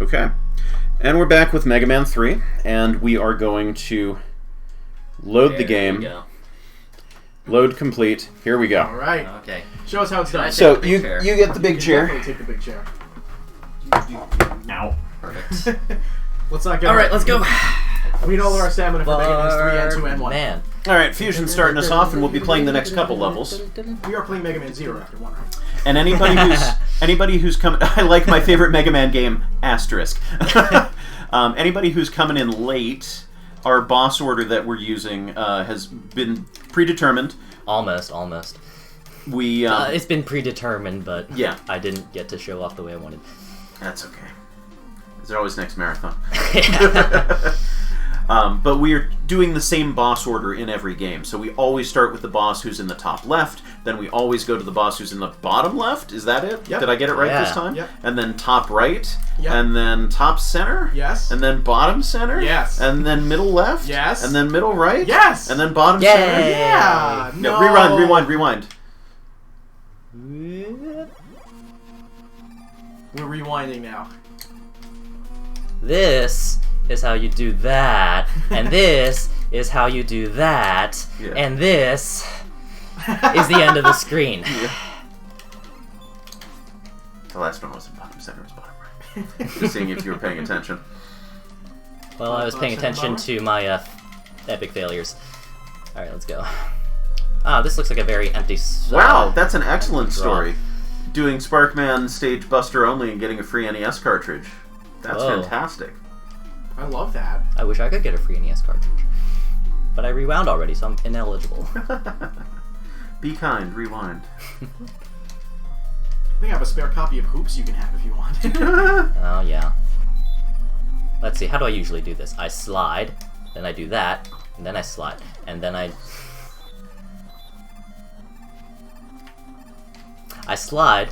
Okay. And we're back with Mega Man 3, and we are going to load the game. Load complete. Here we go. All right. Okay. Show us how it's done. So you get the big chair. Definitely take the big chair. Ow. Perfect. Let's not go. All right, let's go. We need all of our stamina for Mega Man 3 and 2 and 1. Man. All right, Phusion's starting us off, and we'll be playing the next couple levels. We are playing Mega Man 0 after 1, right? And anybody who's coming, I like my favorite Mega Man game, asterisk. Anybody who's coming in late, our boss order that we're using has been predetermined. Almost. It's been predetermined, but yeah, I didn't get to show off the way I wanted. That's okay. There's always next marathon. But we are doing the same boss order in every game. So we always start with the boss who's in the top left, then we always go to the boss who's in the bottom left. Is that it? Yep. Did I get it right this time? Yep. And then top right, Yep. and then top center, Yes. and then bottom center, Yes. and then middle left, Yes. and then middle right, Yes. and then bottom Yay. center. Yeah. No, rewind. We're rewinding now. This is how you do that, and this is how you do that, Yeah. and this is the end of the screen. Yeah. The last one wasn't bottom center, it was bottom right. Just seeing if you were paying attention. Well, I was paying attention to my epic failures. Alright, let's go. Ah, this looks like a very empty... Wow, that's an excellent draw. story. Doing Sparkman Stage Buster only and getting a free NES cartridge. That's Whoa. fantastic. I love that. I wish I could get a free NES cartridge. But I rewound already, so I'm ineligible. Be kind, rewind. I think I have a spare copy of Hoops you can have if you want. Oh, yeah. Let's see, how do I usually do this? I slide, then I do that, and then I slide, and then I slide,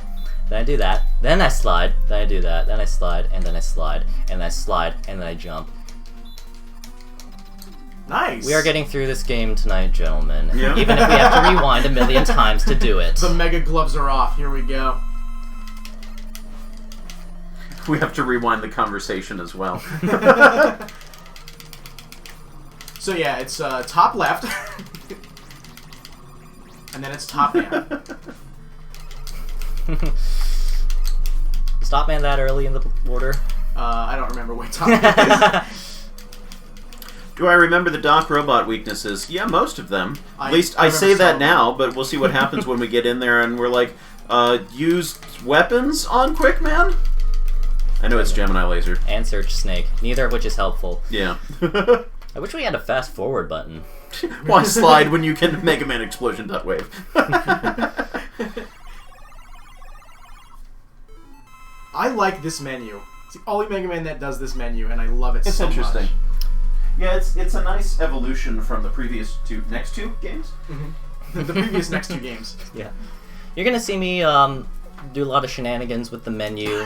then I do that, then I slide, then I do that, then I slide, and then I slide, and I slide, and then I jump. Nice. We are getting through this game tonight, gentlemen. Yeah. Even if we have to rewind a million times to do it. The mega gloves are off. Here we go. We have to rewind the conversation as well. So yeah, it's top left. And then it's top down. Stop man that early in the order? I don't remember what top is. Do I remember the Doc Robot weaknesses? Yeah, most of them. At least I remember say that some. now, but we'll see what happens when we get in there and we're like, use weapons on Quickman? I know it's Gemini Laser. And Search Snake, neither of which is helpful. Yeah. I wish we had a fast forward button. Why slide when you can Mega Man Explosion Wave? I like this menu. It's the only Mega Man that does this menu, and I love it It's so interesting. much. Yeah, it's a nice evolution from the previous next two games. Mm-hmm. The previous next two games. Yeah. You're gonna see me do a lot of shenanigans with the menu.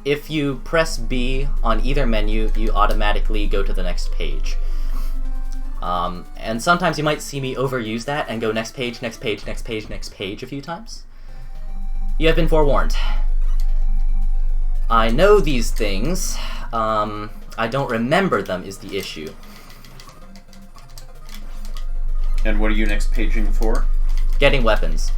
If you press B on either menu, you automatically go to the next page. And sometimes you might see me overuse that and go next page, next page, next page, next page a few times. You have been forewarned. I know these things. I don't remember them is the issue. And what are you next paging for? Getting weapons.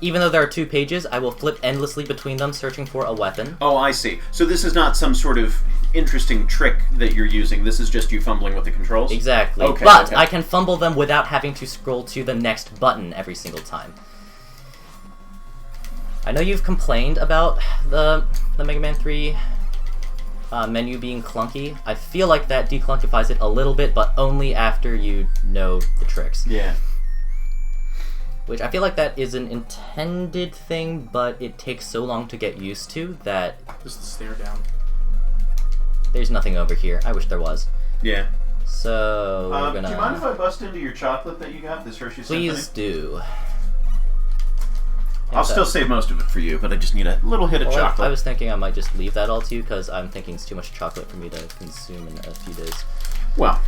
Even though there are 2 pages, I will flip endlessly between them searching for a weapon. Oh, I see. So this is not some sort of interesting trick that you're using. This is just you fumbling with the controls? Exactly. Okay, but okay. I can fumble them without having to scroll to the next button every single time. I know you've complained about the Mega Man 3 menu being clunky. I feel like that declunkifies it a little bit, but only after you know the tricks. Yeah. Which I feel like that is an intended thing, but it takes so long to get used to that Just the stare down. there's nothing over here. I wish there was. Yeah. So we're gonna... Do you mind if I bust into your chocolate that you got, this Hershey Please Symphony? do. I'll still save most of it for you, but I just need a little hit of Well, chocolate. I was thinking I might just leave that all to you, because I'm thinking it's too much chocolate for me to consume in a few days. Well,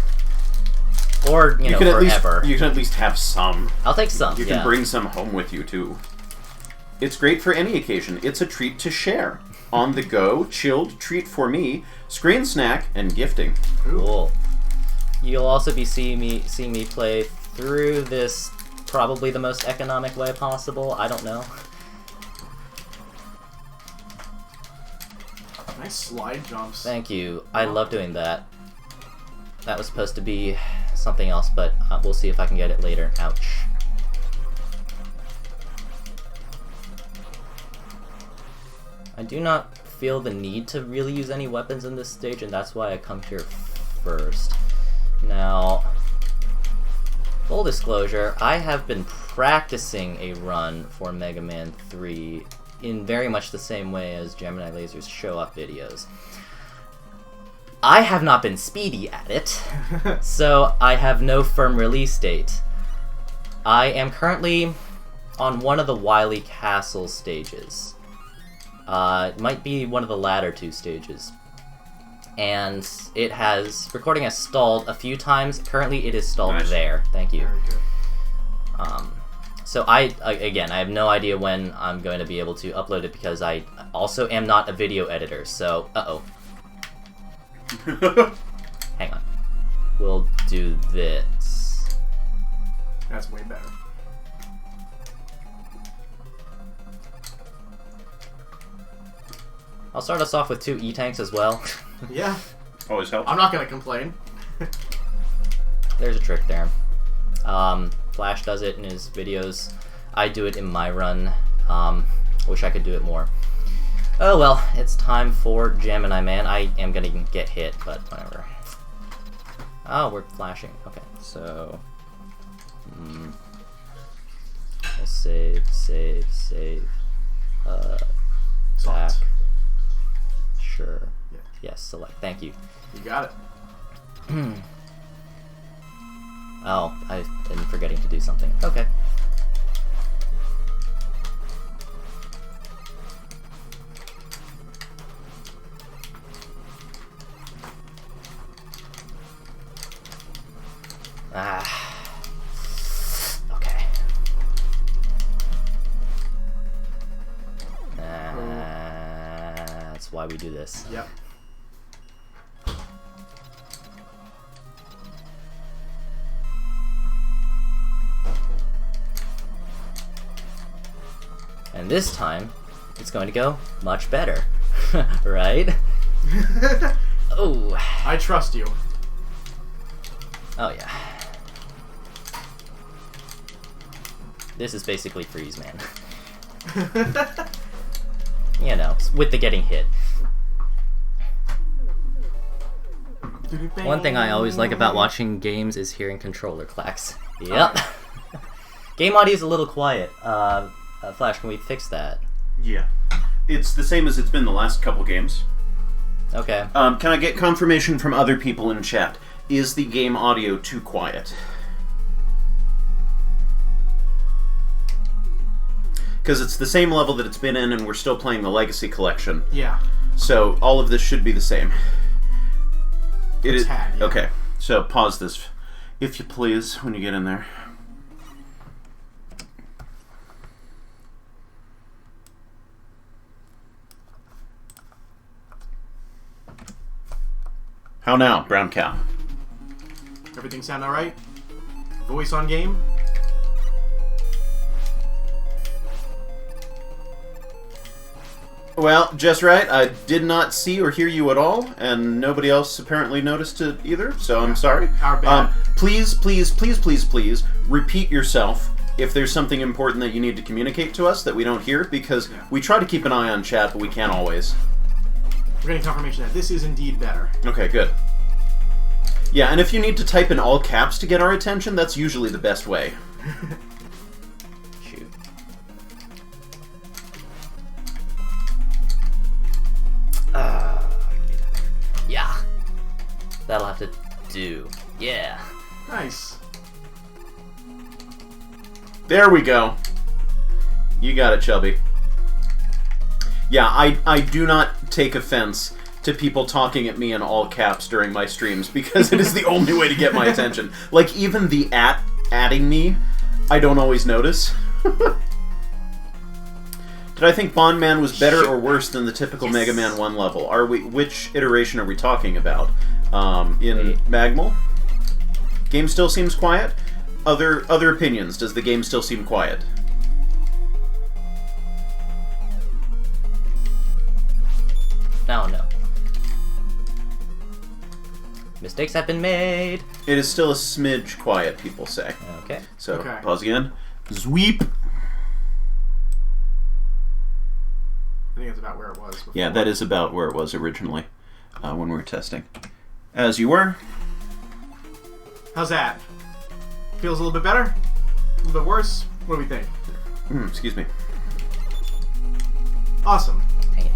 Or, you know, can forever. you can at least have some. I'll take some, You can bring some home with you, too. It's great for any occasion. It's a treat to share. On the go, chilled treat for me, screen snack, and gifting. Cool. You'll also be seeing me play through this probably the most economic way possible. I don't know. Nice slide jumps. Thank you. I love doing that. That was supposed to be something else, but we'll see if I can get it later. Ouch. I do not feel the need to really use any weapons in this stage, and that's why I come here first. Now, full disclosure, I have been practicing a run for Mega Man 3 in very much the same way as Gemini Laser's show-up videos. I have not been speedy at it, so I have no firm release date. I am currently on one of the Wily Castle stages. It might be one of the latter two stages. And recording has stalled a few times. Currently it is stalled there. Thank you. Very good. So I have no idea when I'm going to be able to upload it because I also am not a video editor, so, hang on. We'll do this. That's way better. I'll start us off with 2 E-tanks as well. Yeah. Always helps. I'm not gonna complain. There's a trick there. Flash does it in his videos. I do it in my run. Wish I could do it more. Oh well, it's time for Gemini Man. I am gonna get hit, but whatever. Oh, we're flashing. Okay, so... we'll save. Back. Sure. Yeah. Yes, select. Thank you. You got it. Oh, I've been forgetting to do something. Okay. Okay. That's why we do this. Yep. And this time, it's going to go much better. Right? Oh. I trust you. Oh, yeah. This is basically Freeze Man. You know, with the getting hit. One thing I always like about watching games is hearing controller clacks. Yep. Game audio is a little quiet. Flash, can we fix that? Yeah. It's the same as it's been the last couple games. Okay. Can I get confirmation from other people in chat? Is the game audio too quiet? Because it's the same level that it's been in, and we're still playing the Legacy Collection. Yeah. So all of this should be the same. It is. Tad, yeah. Okay. So pause this, if you please, when you get in there. How now, brown cow? Everything sound alright? Voice on game? Well, just right. I did not see or hear you at all, and nobody else apparently noticed it either, so I'm sorry. Our bad. Please, please, please, please, please, repeat yourself if there's something important that you need to communicate to us that we don't hear, because we try to keep an eye on chat, but we can't always. We're getting confirmation that this is indeed better. Okay, good. Yeah, and if you need to type in all caps to get our attention, that's usually the best way. Shoot. Yeah. That'll have to do. Yeah. Nice. There we go. You got it, Chubby. Yeah, I do not take offense to people talking at me in all caps during my streams, because it is the only way to get my attention. Like, even the adding me, I don't always notice. Did I think Bond Man was better or worse than the typical Yes. Mega Man 1 level? Which iteration are we talking about? In Magmal? Game still seems quiet? Other opinions. Does the game still seem quiet? No, no. Mistakes have been made. It is still a smidge quiet, people say. Okay. So, Okay. pause again. Zweep! I think it's about where it was before. Yeah, that is about where it was originally when we were testing. As you were. How's that? Feels a little bit better? A little bit worse? What do we think? Excuse me. Awesome. Dang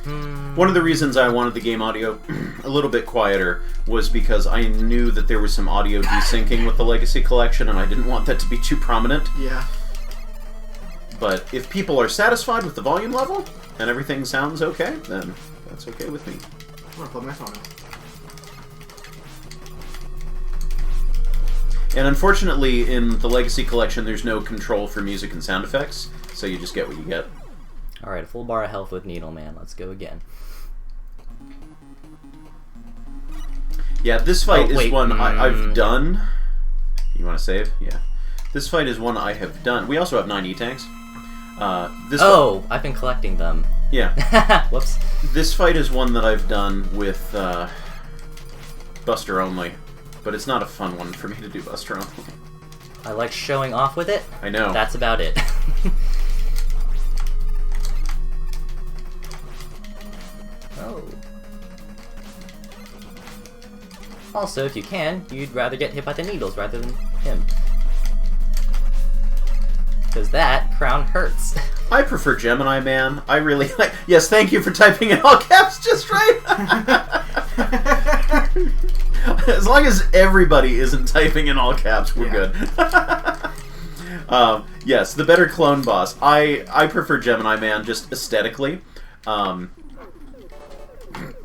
it. One of the reasons I wanted the game audio a little bit quieter was because I knew that there was some audio desyncing with the Legacy Collection, and I didn't want that to be too prominent. Yeah. But if people are satisfied with the volume level, and everything sounds okay, then that's okay with me. I'm gonna plug my phone in. And unfortunately, in the Legacy Collection, there's no control for music and sound effects, so you just get what you get. Alright, a full bar of health with Needleman. Let's go again. Yeah, this fight is wait. one I've done. You want to save? Yeah. This fight is one I have done. We also have 9 E-Tanks. I've been collecting them. Yeah. Whoops. This fight is one that I've done with Buster only, but it's not a fun one for me to do Buster only. I like showing off with it. I know. That's about it. Oh. Also, if you can, you'd rather get hit by the needles rather than him. Because that crown hurts. I prefer Gemini Man. I really like... Yes, thank you for typing in all caps just right. As long as everybody isn't typing in all caps, we're good. Yes, the better clone boss. I prefer Gemini Man just aesthetically. Thank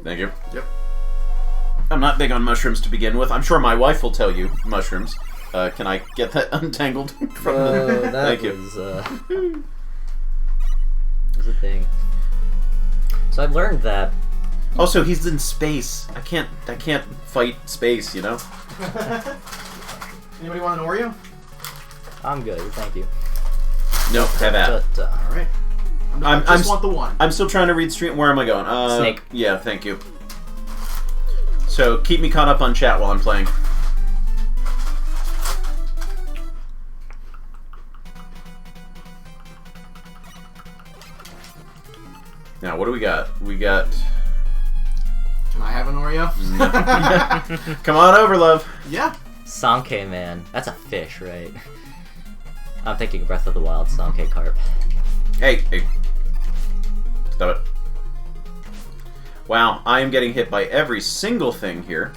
you. Yep. I'm not big on mushrooms to begin with. I'm sure my wife will tell you mushrooms. Can I get that untangled from the... That Thank you. was a thing. So I've learned that... Also, he's in space. I can't fight space, you know? Anybody want an Oreo? I'm good, thank you. No, have at. But, Alright. I just want the one. I'm still trying to read stream. Where am I going? Snake. Yeah, thank you. So, keep me caught up on chat while I'm playing. Now, what do we got? We got... Can I have an Oreo? Come on over, love. Yeah. Sanke, man. That's a fish, right? I'm thinking Breath of the Wild, Sanke carp. Hey. Stop it. Wow, I am getting hit by every single thing here.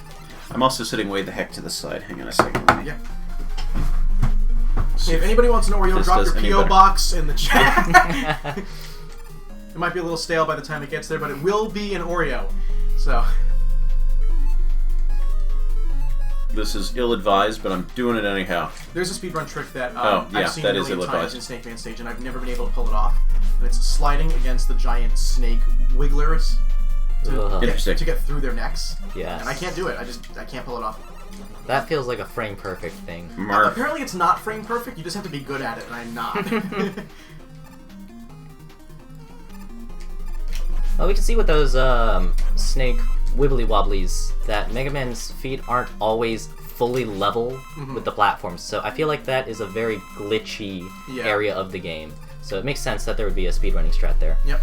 I'm also sitting way the heck to the side. Hang on a second. Yeah. Hey, if anybody wants an Oreo, This drop does your any P.O. better. box in the chat. It might be a little stale by the time it gets there, but it will be an Oreo. So. This is ill-advised, but I'm doing it anyhow. There's a speedrun trick that Oh, yeah, I've seen that a is million times ill-advised. in Snake Man stage, and I've never been able to pull it off. And it's sliding against the giant snake wigglers Ugh. Interesting. to get through their necks. Yes. And I can't do it. I can't pull it off. That feels like a frame perfect thing. Mark. Apparently it's not frame perfect. You just have to be good at it, and I'm not. Well, we can see with those snake wibbly wobblies that Mega Man's feet aren't always fully level with the platforms. So I feel like that is a very glitchy area of the game. So it makes sense that there would be a speedrunning strat there. Yep.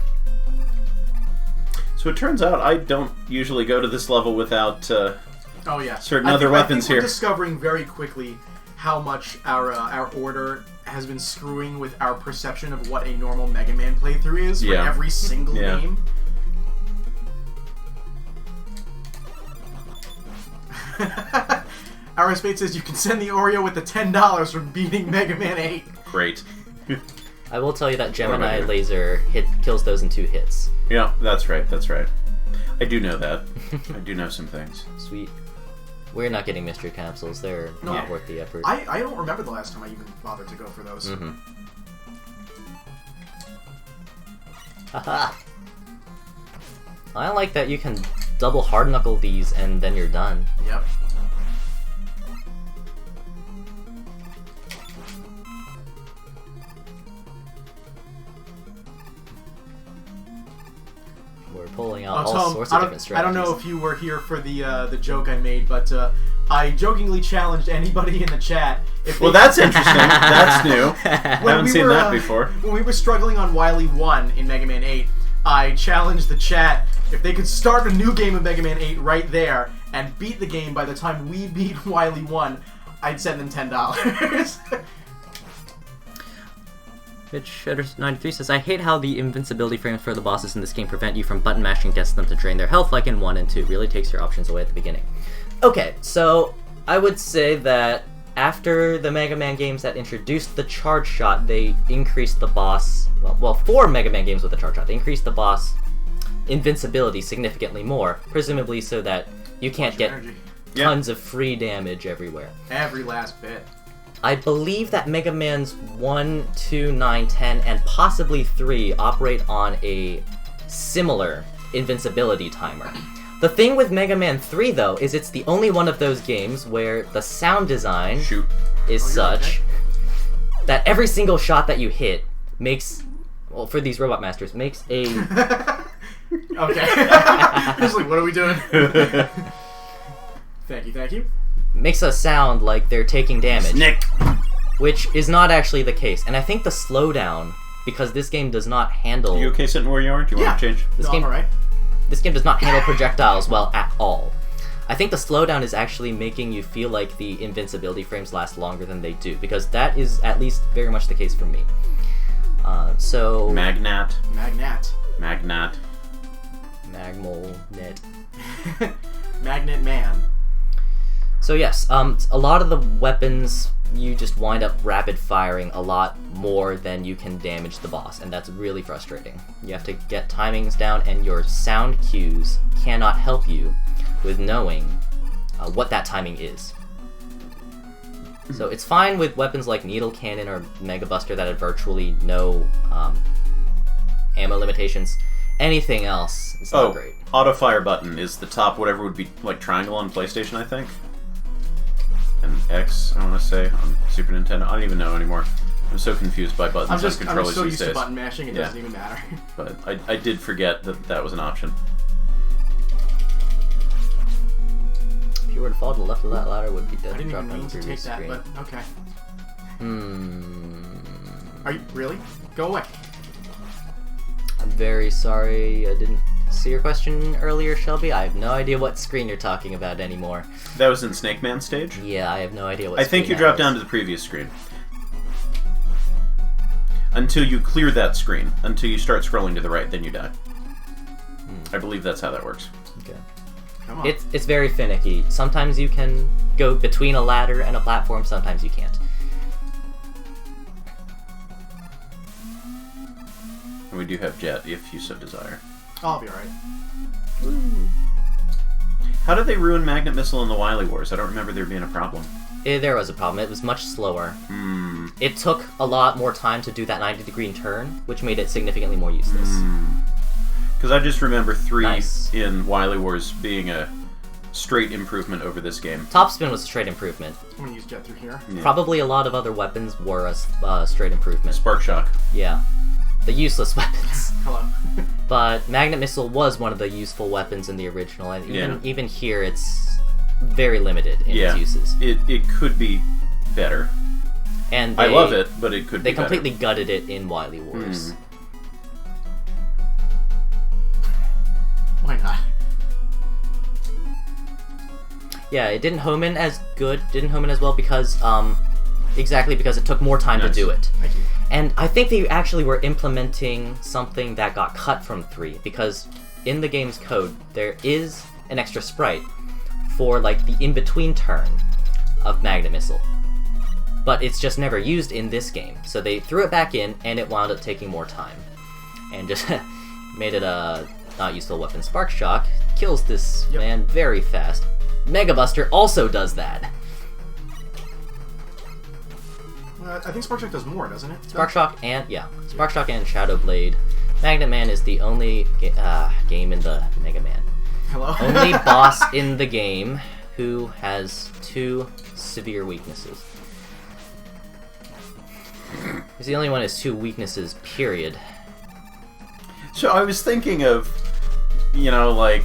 So it turns out I don't usually go to this level without Oh yeah. certain other weapons I think here. We're discovering very quickly how much our order has been screwing with our perception of what a normal Mega Man playthrough is for every single game. Our Spade says you can send the Oreo with the $10 for beating Mega Man 8. Great. I will tell you that Gemini laser kills those in 2 hits. Yeah, that's right. I do know that. I do know some things. Sweet. We're not getting mystery capsules. They're not worth the effort. I don't remember the last time I even bothered to go for those. Haha. I like that you can double hard knuckle these and then you're done. Yep. We're pulling out all sorts of different strategies. I don't know if you were here for the joke I made, but I jokingly challenged anybody in the chat. Well, that's interesting. That's new. I haven't seen that before. When we were struggling on Wily 1 in Mega Man 8, I challenged the chat if they could start a new game of Mega Man 8 right there and beat the game by the time we beat Wily 1, I'd send them $10. Bitch93 says, I hate how the invincibility frames for the bosses in this game prevent you from button mashing against them to drain their health like in 1 and 2. Really takes your options away at the beginning. Okay, so I would say that after the Mega Man games that introduced the charge shot, they increased the boss... Well, 4 Mega Man games with the charge shot, they increased the boss invincibility significantly more, presumably so that you can't get tons of free damage everywhere. Every last bit. I believe that Mega Man's 1, 2, 9, 10, and possibly 3 operate on a similar invincibility timer. The thing with Mega Man 3, though, is it's the only one of those games where the sound design is such that every single shot that you hit makes, well, for these Robot Masters, makes a... Okay. Just like, what are we doing? Thank you. Makes a sound like they're taking damage. Nick! Which is not actually the case. And I think the slowdown, because this game does not handle... Are you okay sitting where you are? Do you want to change? I'm alright. This game does not handle projectiles well at all. I think the slowdown is actually making you feel like the invincibility frames last longer than they do, because that is at least very much the case for me. So... Magnat. Magmolnet. Magnet Man. So yes, a lot of the weapons you just wind up rapid firing a lot more than you can damage the boss, and that's really frustrating. You have to get timings down, and your sound cues cannot help you with knowing what that timing is. So it's fine with weapons like Needle Cannon or Mega Buster that have virtually no ammo limitations. Anything else is not great. Auto fire button is the top, whatever would be like triangle on PlayStation, I think. And X, I want to say, on Super Nintendo. I don't even know anymore. I'm so confused by buttons and controllers I'm so these used days. to button mashing, it doesn't even matter. But I did forget that that was an option. If you were to fall to the left of that ladder, would be dead. I didn't even mean to take that, but okay. Are you really? Go away. I'm very sorry I didn't see your question earlier, Shelby. I have no idea what screen you're talking about anymore. That was in Snake Man stage? Yeah, I have no idea what I think you dropped down to the previous screen. Until you clear that screen. Until you start scrolling to the right, then you die. I believe that's how that works. Okay. Come on. It's very finicky. Sometimes you can go between a ladder and a platform, sometimes you can't. And we do have Jet, if you so desire. I'll be alright. How did they ruin Magnet Missile in the Wily Wars? I don't remember there being a problem. There was a problem. It was much slower. It took a lot more time to do that 90-degree turn, which made it significantly more useless. Because I just remember 3 Nice. in Wily Wars being a straight improvement over this game. Topspin was a straight improvement. I'm gonna use Jet through here. Yeah. Probably a lot of other weapons were a straight improvement. Spark Shock. Yeah. The useless weapons. Hello. But Magnet Missile was one of the useful weapons in the original, and even here it's very limited in its uses. It could be better. And I love it, but it could be They completely gutted it in Wily Wars. Why not? Yeah, it didn't home in as good, didn't home in as well because, exactly because it took more time to do it. Thank you. And I think they actually were implementing something that got cut from 3, because in the game's code, there is an extra sprite for, like, the in-between turn of Magnet Missile. But it's just never used in this game. So they threw it back in, and it wound up taking more time. And just made it a not useful weapon. Spark Shock kills this man very fast. Mega Buster also does that. I think Spark Shock does more, doesn't it? Spark Shock and Shadow Blade Magnet Man is the only game in the Mega Man. Hello? Only boss in the game who has 2 severe weaknesses. He's the only one who has 2 weaknesses, period. So I was thinking of, you know, like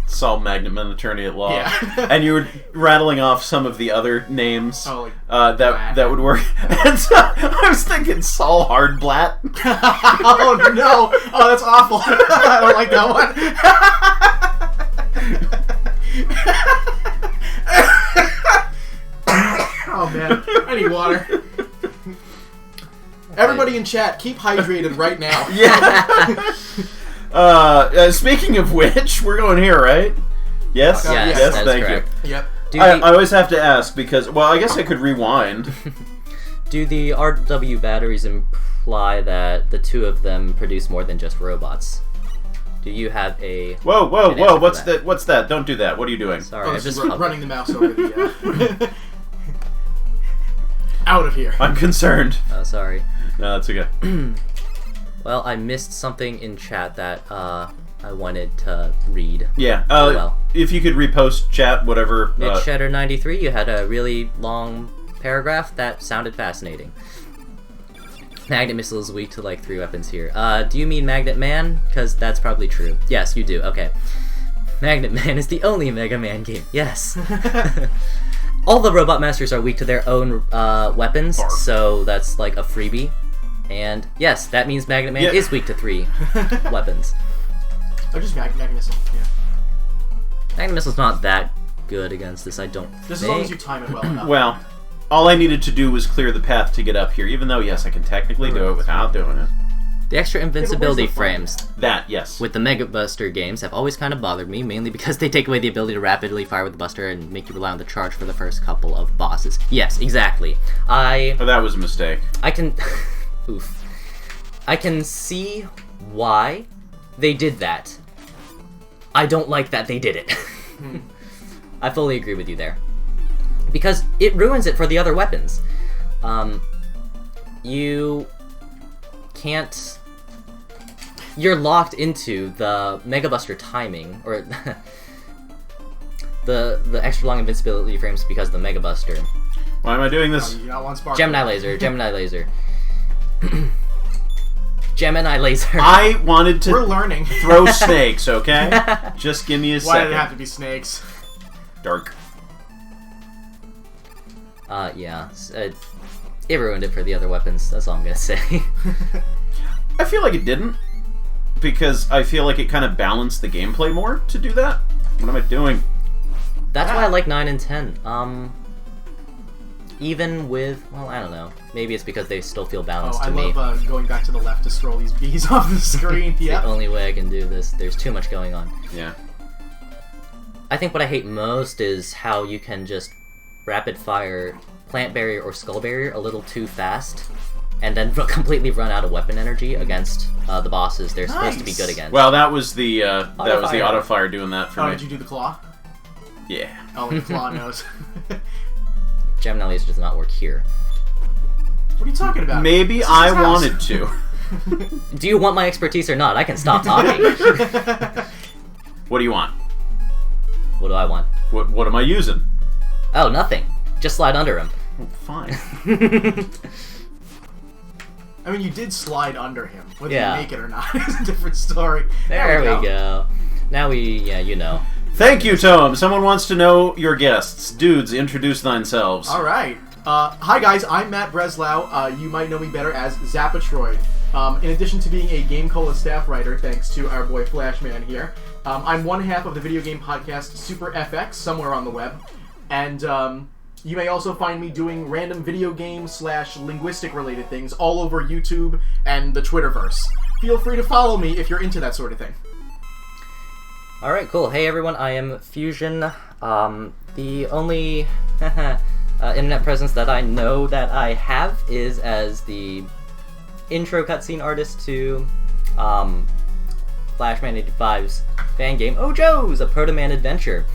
Saul Magnet Man, Attorney at Law, Yeah. and you were rattling off some of the other names like that would work. And so I was thinking Saul Hardblatt. Oh no! Oh, that's awful. I don't like that one. Oh man, I need water. Everybody in chat, keep hydrated right now. Yeah. Speaking of which, we're going here, right? Yes? Yes, that is thank correct. you. Yep. I always have to ask because, well, I guess I could rewind. Do the RW batteries imply that the 2 of them produce more than just robots? Do you have a... Whoa, an answer for what's that? that? What's that? Don't do that. What are you doing? Sorry, Oh, I this just is running the mouse over the... Out of here. I'm concerned. Oh, sorry. No, that's okay. Well, I missed something in chat that I wanted to read. Yeah. well. If you could repost chat, whatever. MidShatter93, you had a really long paragraph that sounded fascinating. Magnet Missile is weak to like 3 weapons here. Do you mean Magnet Man? Because that's probably true. Yes, you do. Okay. Magnet Man is the only Mega Man game. Yes. All the Robot Masters are weak to their own weapons, so that's like a freebie. And yes, that means Magnet Man is weak to 3 weapons. Oh, just Magnet Missile, yeah. Magnet Missile's not that good against this, I don't think. Just as long as you time it well enough. Well, all I needed to do was clear the path to get up here, even though, yes, I can technically do it without doing it. The extra invincibility the fun? frames That, yes. with the Mega Buster games have always kind of bothered me, mainly because they take away the ability to rapidly fire with the Buster and make you rely on the charge for the first couple of bosses. Yes, exactly. Oh, that was a mistake. I can... Oof. I can see why they did that. I don't like that they did it. I fully agree with you there. Because it ruins it for the other weapons. You can't... You're locked into the Mega Buster timing, or the extra long invincibility frames because of the Mega Buster. Why am I doing this? Oh, you got one spark. Gemini Laser, Gemini Laser. Gemini Laser. I wanted to We're learning. throw snakes, okay? Just give me a Why did second. it have to be snakes? Dark. Yeah. It ruined it for the other weapons, that's all I'm gonna say. I feel like it didn't, because I feel like it kind of balanced the gameplay more to do that. What am I doing? That's why I like 9 and 10. Even with, well, I don't know. Maybe it's because they still feel balanced Oh, I to me. love going back to the left to scroll these bees off the screen. The Yep. only way I can do this. There's too much going on. Yeah. I think what I hate most is how you can just rapid fire Plant Barrier or Skull Barrier a little too fast, and then completely run out of weapon energy against the bosses they're supposed to be good against. Well, that was the auto fire. fire doing that for Oh, me. did you do the claw? Yeah. Oh, the claw knows. Gemini Laser does not work here. What are you talking about? Maybe This is I his house. wanted to. Do you want my expertise or not? I can stop talking. What do you want? What do I want? What am I using? Oh, nothing. Just slide under him. Oh, fine. I mean, you did slide under him. Whether Yeah. you make it or not is a different story. There we go. Now yeah, you know. Thank you, Tom. Someone wants to know your guests. Dudes, introduce themselves. All right. Hi, guys. I'm Matt Breslau. You might know me better as Zapetroid. In addition to being a Game Cola staff writer, thanks to our boy Flashman here, I'm one half of the video game podcast Super FX, somewhere on the web. And you may also find me doing random video game / linguistic related things all over YouTube and the Twitterverse. Feel free to follow me if you're into that sort of thing. Alright, cool. Hey everyone, I am Phusion. The only internet presence that I know that I have is as the intro cutscene artist to Flashman85's fan game Ojo's, a Proto Man adventure.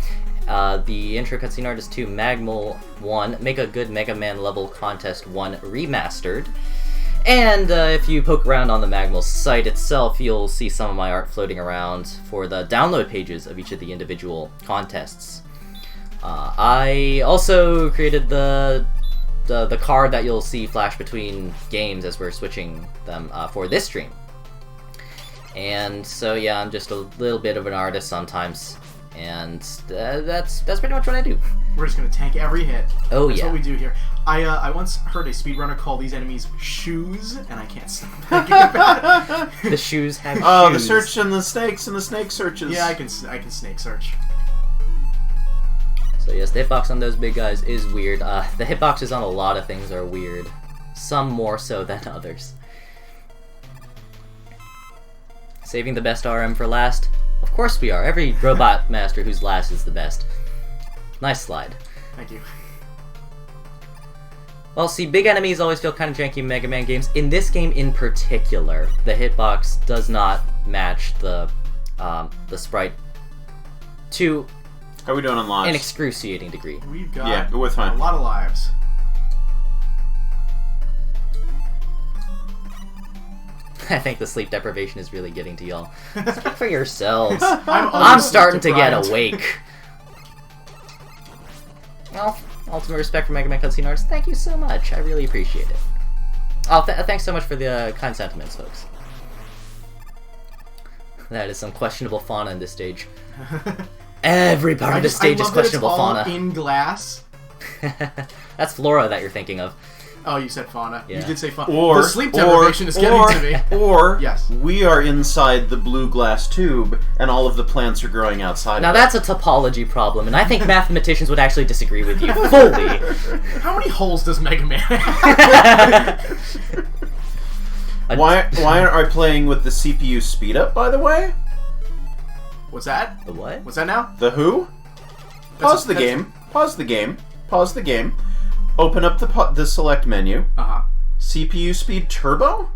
The intro cutscene artist to Magmal 1, Make a Good Mega Man Level Contest 1 Remastered. And if you poke around on the Magmal site itself, you'll see some of my art floating around for the download pages of each of the individual contests. I also created the card that you'll see flash between games as we're switching them for this stream. And so yeah, I'm just a little bit of an artist sometimes, and that's pretty much what I do. We're just gonna tank every hit. Oh, That's yeah. what we do here. I once heard a speedrunner call these enemies shoes, and I can't stop thinking about it. The shoes have Oh, shoes. the search and the snakes and the snake searches. Yeah, I can snake search. So yes, the hitbox on those big guys is weird. The hitboxes on a lot of things are weird. Some more so than others. Saving the best RM for last? Of course we are. Every robot master who's last is the best. Nice slide. Thank you. Well, see, big enemies always feel kind of janky in Mega Man games. In this game in particular, the hitbox does not match the sprite to How are we doing on lives? an excruciating degree. We've got Yeah, we're fine. a lot of lives. I think the sleep deprivation is really getting to y'all. Speak for yourselves. I'm I'm starting to get deprived. awake. Well, ultimate respect for Mega Man cutscene artists. Thank you so much. I really appreciate it. Oh, thanks so much for the kind sentiments, folks. That is some questionable fauna in this stage. Every part of this stage is questionable fauna. In glass. That's flora that you're thinking of. Oh, you said fauna. Yeah. You did say fauna. Or the sleep deprivation is getting to me. Or Yes. we are inside the blue glass tube, and all of the plants are growing outside. Now of it. that's a topology problem, and I think mathematicians would actually disagree with you fully. How many holes does Mega Man have? Why aren't I playing with the CPU speed up? By the way, What's that? The what? What's that now? the who? Pause the game. Pause the game. Pause the game. Open up the select menu. Uh-huh. CPU speed turbo?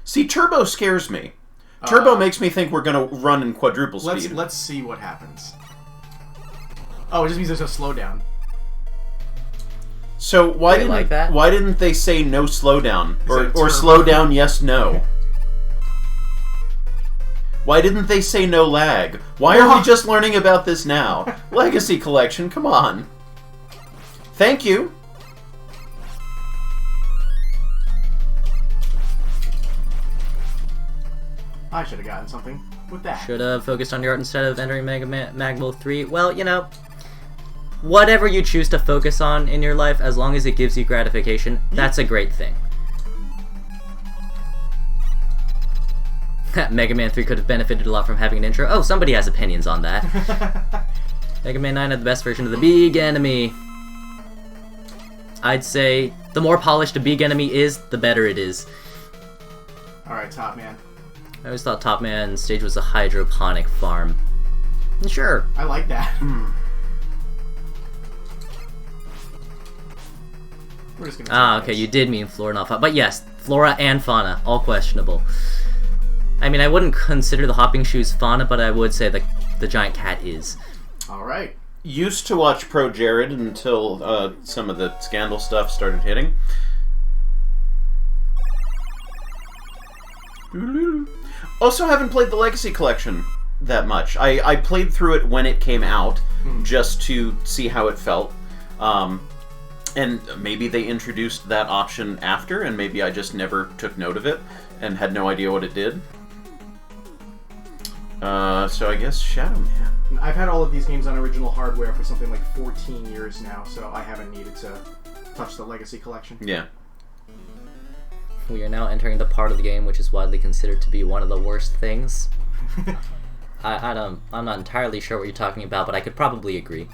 See, turbo scares me. Turbo makes me think we're gonna run in quadruple speed. Let's see what happens. Oh, it just means there's a slowdown. So why They didn't like that? why didn't they say no slowdown or turbo. slow down yes no? Why didn't they say no lag? Why are we just learning about this now? Legacy Collection, come on. Thank you. I should have gotten something with that. Should have focused on your art instead of entering Magmal 3. Well, you know, whatever you choose to focus on in your life, as long as it gives you gratification, that's a great thing. Mega Man 3 could have benefited a lot from having an intro. Oh, somebody has opinions on that. Mega Man 9 had the best version of the big enemy. I'd say the more polished a big enemy is, the better it is. Alright, Top Man. I always thought Top Man stage was a hydroponic farm. And sure. I like that. We're just gonna Ah, take okay, this. you did mean flora, not fauna. But yes, flora and fauna, all questionable. I mean, I wouldn't consider the hopping shoes fauna, but I would say the giant cat is. Alright. Used to watch Pro Jared until some of the scandal stuff started hitting. Also haven't played the Legacy Collection that much. I played through it when it came out, just to see how it felt. And maybe they introduced that option after, and maybe I just never took note of it and had no idea what it did. So I guess Shadow Man. I've had all of these games on original hardware for something like 14 years now, so I haven't needed to touch the Legacy Collection. Yeah. We are now entering the part of the game which is widely considered to be one of the worst things. I'm not entirely sure what you're talking about, but I could probably agree.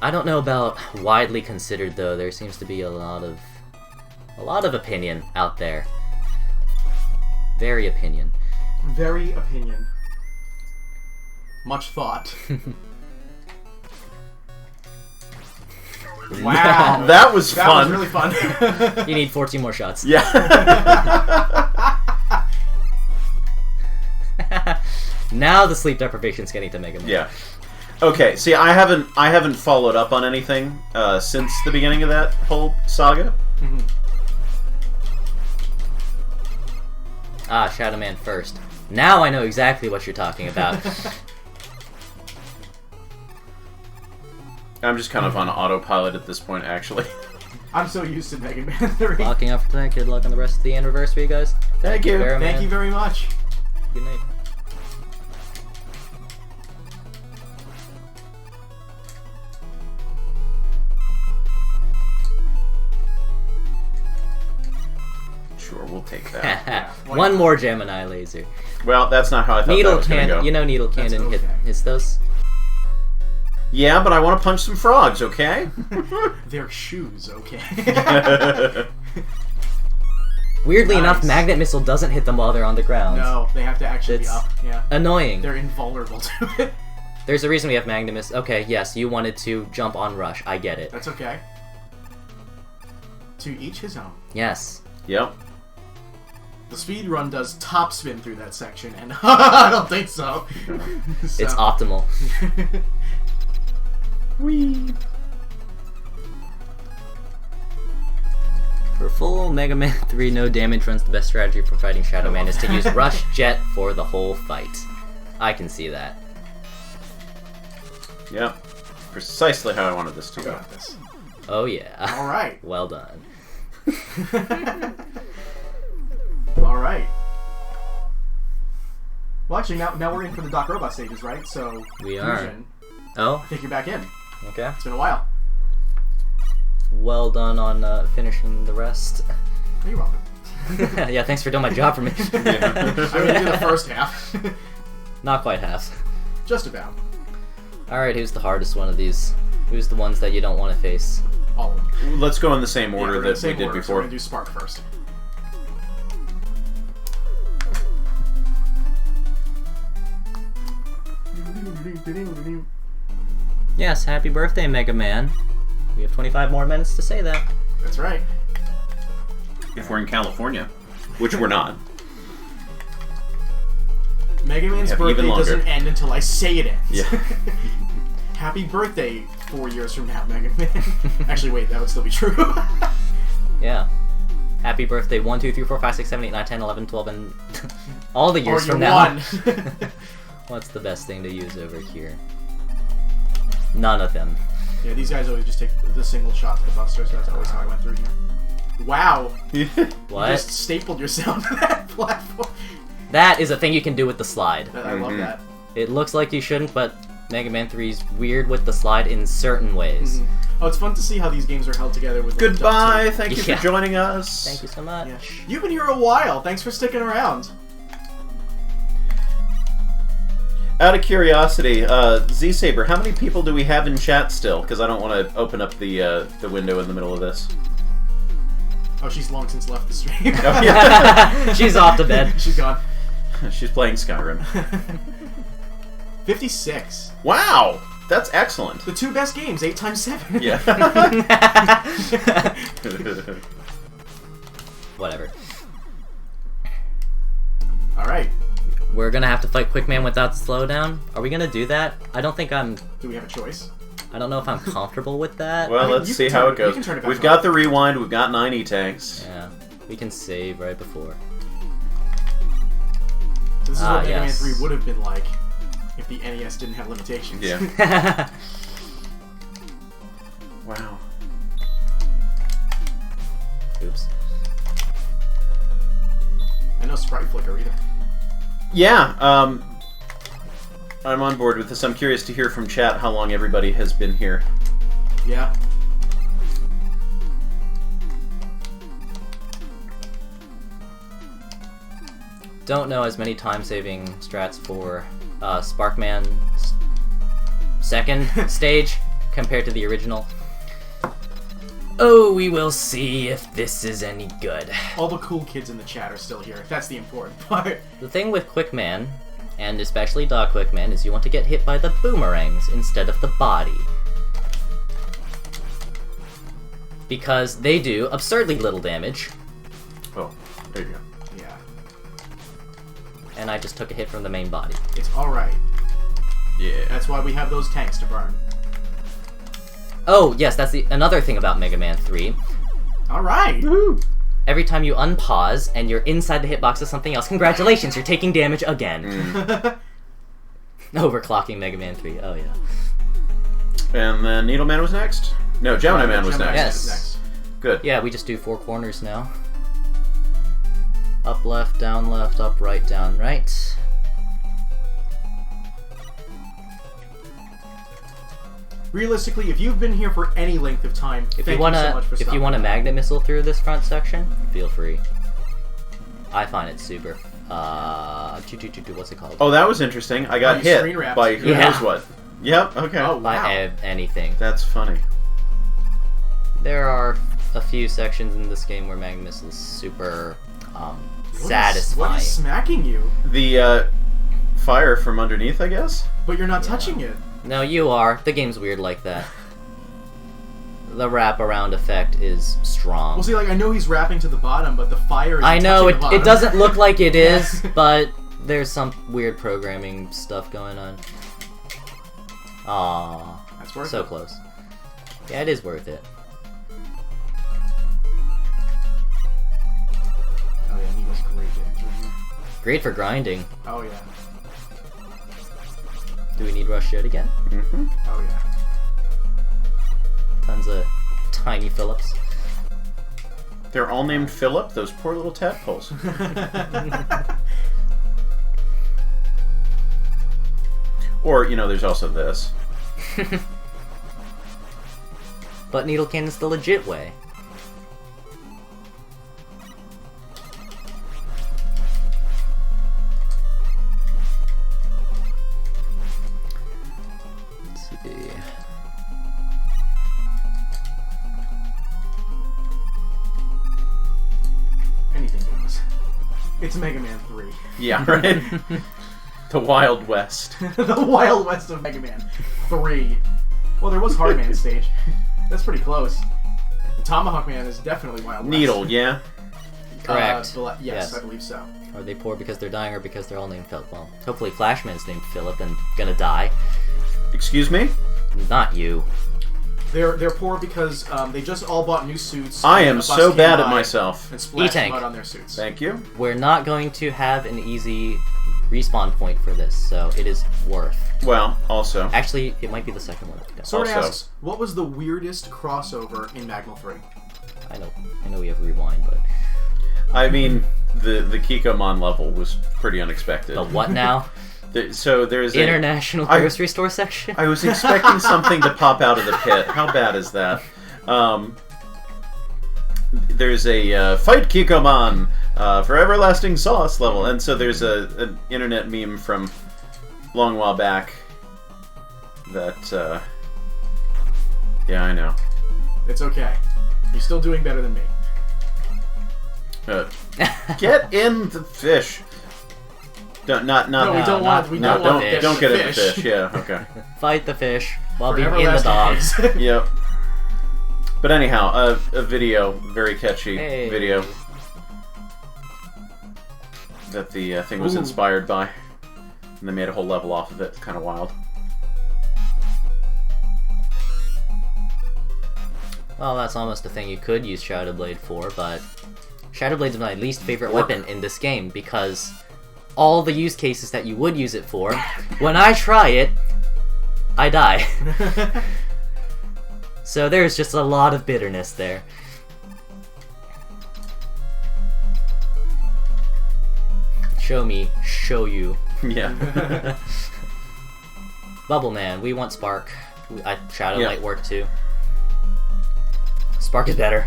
I don't know about widely considered though. There seems to be a lot of opinion out there. Very opinion. Very opinion. Much thought. Wow. That was That fun. was really fun. You need 14 more shots. Yeah. Now the sleep deprivation's getting to Mega Man. Yeah. Okay, see, I haven't followed up on anything since the beginning of that whole saga. Ah, Shadow Man first. Now I know exactly what you're talking about. I'm just kind of on autopilot at this point, actually. I'm so used to Mega Man 3. Locking up for tonight. Good luck on the rest of the anniversary, guys. Thank you. Thank you very much. Good night. Sure, we'll take that. One more Gemini laser. Well, that's not how I thought Needle that was going to cannon. go. You know Needle cannon hits those. Yeah, but I want to punch some frogs, okay? Their shoes, okay? Weirdly Nice. enough, Magnet Missile doesn't hit them while they're on the ground. No, they have to actually be It's up. Yeah. annoying. They're invulnerable to it. There's a reason we have Magnet Missile. Okay, yes, you wanted to jump on Rush. I get it. That's okay. To each his own. Yes. Yep. The speed run does top spin through that section, and I don't think so. It's optimal. Whee! For full Mega Man 3 no damage runs, the best strategy for fighting Shadow Man is to use Rush Jet for the whole fight. I can see that. Yep. Precisely how I wanted this to I go. got this. Oh yeah. All right. Well done. All right. Well, actually, now we're in for the Doc Robot stages, right? So We are. Phusion, Oh, I think you're back in. okay. It's been a while. Well done on finishing the rest. Oh, you're welcome. Yeah, thanks for doing my job for me. I mean, you did the first half. Not quite half. Just about. Alright, who's the hardest one of these? Who's the ones that you don't want to face? All of them. Let's go in the same Yeah, order we're in that the same we did order, so before. we're gonna do Spark first. Yes, happy birthday, Mega Man. We have 25 more minutes to say that. That's right. If we're in California, which we're not. Mega Man's have birthday even longer. doesn't end until I say it ends. Yeah. Happy birthday 4 years from now, Mega Man. Actually, wait, that would still be true. Yeah. Happy birthday 1, 2, 3, 4, 5, 6, 7, 8, 9, 10, 11, 12, and all the years Or from you're now. one. What's the best thing to use over here? None of them. Yeah, these guys always just take the single shot to the buster, so that's always how I went through here. Wow. What? You just stapled yourself to that platform. That is a thing you can do with the slide. I love that. It looks like you shouldn't, but Mega Man 3's weird with the slide in certain ways. Oh, it's fun to see how these games are held together with little duct Goodbye. tape. Thank you Yeah. for joining us. Thank you so much. Yeah. You've been here a while. Thanks for sticking around. Out of curiosity, Z-Saber, how many people do we have in chat still? Because I don't want to open up the window in the middle of this. Oh, she's long since left the stream. Oh, yeah. She's off to bed. She's gone. She's playing Skyrim. 56. Wow! That's excellent. The two best games, 8 times 7. Yeah. Whatever. Alright. We're gonna have to fight Quick Man without slowdown. Are we gonna do that? I don't think I'm... Do we have a choice? I don't know if I'm comfortable with that. Well, I mean, let's you see can how turn it it- goes. you can turn it back We've on. got the rewind, we've got 9 E-tanks. Yeah. We can save right before. This is what Mega yes. Man 3 would have been like if the NES didn't have limitations. Yeah. Wow. Oops. I know Sprite Flicker either. Yeah, I'm on board with this. I'm curious to hear from chat how long everybody has been here. Yeah. Don't know as many time-saving strats for Sparkman's second stage compared to the original. Oh, we will see if this is any good. All the cool kids in the chat are still here. That's the important part. The thing with Quickman, and especially Dog Quickman, is you want to get hit by the boomerangs instead of the body. Because they do absurdly little damage, Oh, there you go. Yeah. and I just took a hit from the main body. It's alright. Yeah. That's why we have those tanks to burn. Oh, yes, that's another thing about Mega Man 3. Alright. every time you unpause and you're inside the hitbox of something else, congratulations, you're taking damage again. Overclocking Mega Man 3, oh yeah. And then Needleman was next? No, Gemini Man was next. Yes. Good. Yeah, we just do 4 corners now. Up left, up right, down right. Realistically, if you've been here for any length of time, thank you so much for if stopping you want a by. magnet missile through this front section, feel free. I find it super. What's it called? Oh, that was interesting. I got you hit screen wrapped. by who knows what. Yep, okay. Oh, wow. By anything. That's funny. There are a few sections in this game where magnet missile is super satisfying. What is smacking you? The fire from underneath, I guess? But you're not touching it. No, you are. The game's weird like that. The wraparound effect is strong. Well, see, like, I know he's wrapping to the bottom, but the fire is I know, touching the bottom. it doesn't look like it is, but there's some weird programming stuff going on. Aww. That's worth so it. close. Yeah, it is worth it. Oh, yeah, Needle's great getting through here. Great for grinding. Oh, yeah. Do we need Rush Jet again? Mm-hmm. Oh, yeah. Tons of tiny Phillips. They're all named Philip, those poor little tadpoles. Or, you know, there's also this. But Needle Cannon's the legit way. Let's see. Anything goes. It's Mega Man 3. Yeah, right? The Wild West. The Wild West of Mega Man 3. Well, there was Hard Man stage. That's pretty close. The Tomahawk Man is definitely Wild West. Needle, yeah? Correct. Yes, I believe so. Are they poor because they're dying or because they're all named Philip? Well, hopefully Flashman's named Philip and gonna die. Excuse me? Not you. They're poor because they just all bought new suits. I and am a bus so came bad at by myself. And splashed E-Tank. mud on their suits. Thank you. We're not going to have an easy respawn point for this, so it is worth. Well, also. Actually, it might be the second one. Sword Also- asks, what was the weirdest crossover in Magma 3? I know we have rewind, but I mean, the Kikomon level was pretty unexpected. the what now? So there's a... International grocery store section? I was expecting something to pop out of the pit. How bad is that? There's a Fight Kikomon for Everlasting Sauce level. And so there's an internet meme from a long while back that... yeah, I know. It's okay. You're still doing better than me. Get in the fish. Don't, not, No, we don't want. We no, don't want don't the get in the fish. fish. Yeah, okay. Fight the fish while For being in the everlasting dogs. days. Yep. But anyhow, a video, very catchy Hey. video that the thing was Ooh. inspired by, and they made a whole level off of it. It's kind of wild. Well, that's almost a thing you could use Shadow Blade for, but Shadow Blade's my least favorite Work. weapon in this game because all the use cases that you would use it for, when I try it, I die. So there's just a lot of bitterness there. Show me, show you. Yeah. Bubble Man, we want Spark. Shadow Yeah. might work too. Spark is better.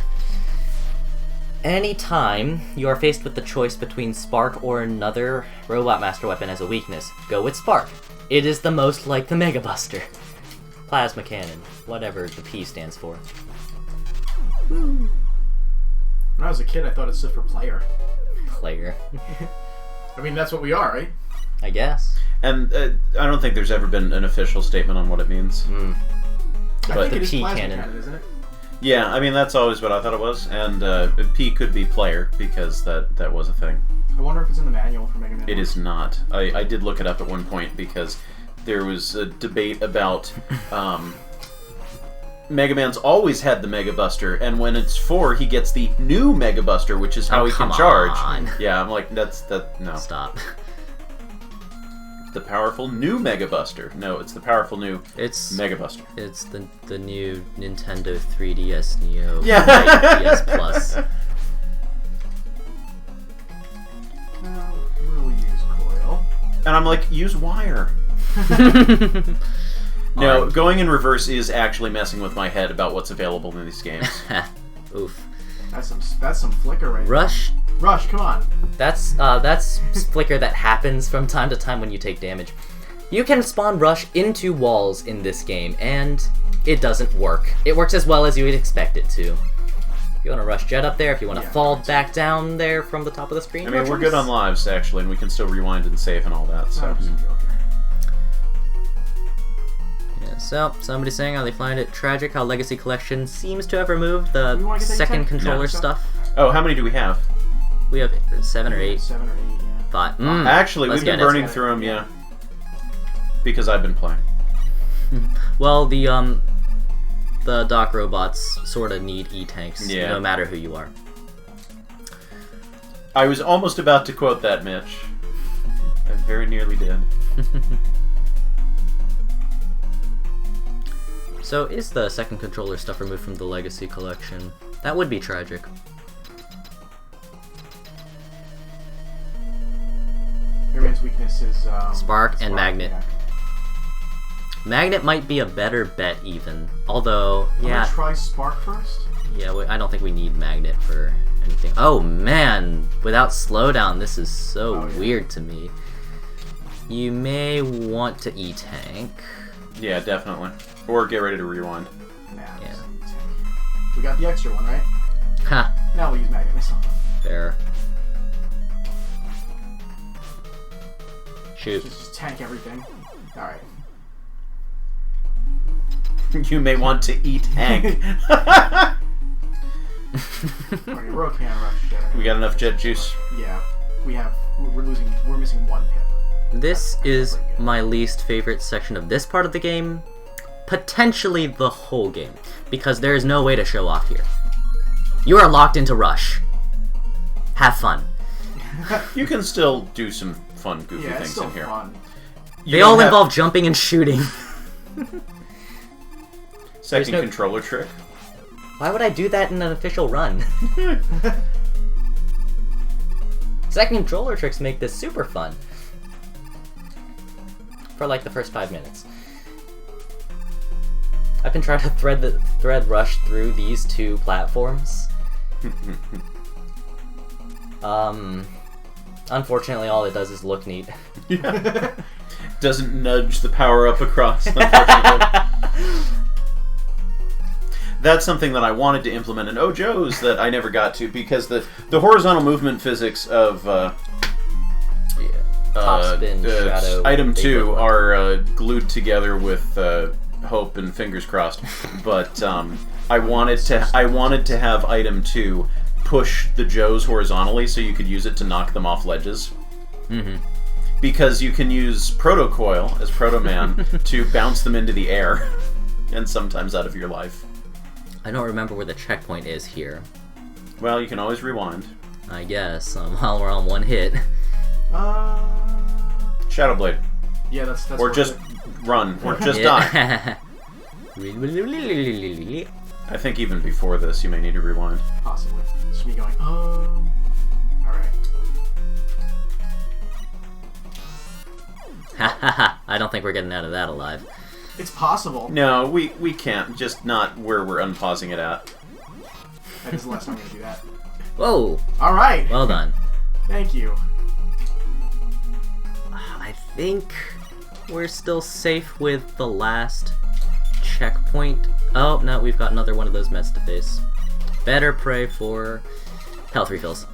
Anytime you are faced with the choice between Spark or another Robot Master weapon as a weakness, go with Spark. It is the most like the Mega Buster. Plasma Cannon, whatever the P stands for. When I was a kid, I thought it stood for player. Player, I mean, that's what we are, right? I guess. And I don't think there's ever been an official statement on what it means. Mm. I But think the it is P plasma cannon. cannon, isn't it? Yeah, I mean, that's always what I thought it was. And P could be player, because that was a thing. I wonder if it's in the manual for Mega Man. It 1. is not. I did look it up at one point because there was a debate about Mega Man's always had the Mega Buster, and when it's 4, he gets the new Mega Buster, which is how he can charge. Yeah, I'm like, no. Stop. The powerful new Mega Buster. No, it's the powerful new Mega Buster. It's the new Nintendo 3DS Neo. Yeah. DS Plus. We'll use coil. And I'm like, use wire. No, going in reverse is actually messing with my head about what's available in these games. Oof. That's some flicker right Rush. there. Rush, come on. That's flicker that happens from time to time when you take damage. You can spawn Rush into walls in this game, and it doesn't work. It works as well as you would expect it to. If you want to rush Jet up there, if you want to fall back down there from the top of the screen. I mean, we're good on lives, actually, and we can still rewind and save and all that, so... Yeah, so, somebody's saying how they find it tragic how Legacy Collection seems to have removed the second controller stuff. Oh, how many do we have? We have 7 or 8. 7 or 8, yeah. 5. Actually, we've been burning through them, yeah. Because I've been playing. Well, the dock robots sort of need E-tanks, no matter who you are. I was almost about to quote that, Mitch. I very nearly did. So, is the second controller stuff removed from the Legacy Collection? That would be tragic. Everyone's weakness is Spark and Magnet. Yeah. Magnet might be a better bet, even. Although, I'm gonna try Spark first. Yeah, I don't think we need Magnet for anything. Oh man, without slowdown, this is so weird to me. You may want to E-tank. Yeah, definitely. Or get ready to rewind. Yeah. We got the extra one, right? Ha. Now we'll use Magnet Missile. Fair. Shoot. Just tank everything. Alright. You may want to E-tank. We got enough jet juice. Yeah. We're missing 1 pip. This is my least favorite section of this part of the game. Potentially the whole game. Because there is no way to show off here. You are locked into Rush. Have fun. You can still do some fun, goofy things in here. Fun. They all involve jumping and shooting. Second controller trick. Why would I do that in an official run? Second controller tricks make this super fun. For like the first 5 minutes. I've been trying to thread rush through these 2 platforms. Unfortunately, all it does is look neat. Yeah. Doesn't nudge the power up across, unfortunately. That's something that I wanted to implement in Ojo's that I never got to, because the horizontal movement physics of Topspin, Shadow, item 2 are glued together with hope and fingers crossed. But I wanted to have item 2 push the Joes horizontally so you could use it to knock them off ledges. Mm-hmm. Because you can use Proto Coil as Proto Man to bounce them into the air and sometimes out of your life. I don't remember where the checkpoint is here. Well, you can always rewind. I guess, while we're on 1 hit. Shadow Blade. Yeah, that's or just run, or just die. I think even before this, you may need to rewind. Possibly. It's me going, alright. I don't think we're getting out of that alive. It's possible. No, we can't. Just not where we're unpausing it at. That is the last time I'm going to do that. Whoa! Alright! Well done. Thank you. I think we're still safe with the last checkpoint. Oh, no, we've got another one of those meds to face. Better pray for health refills.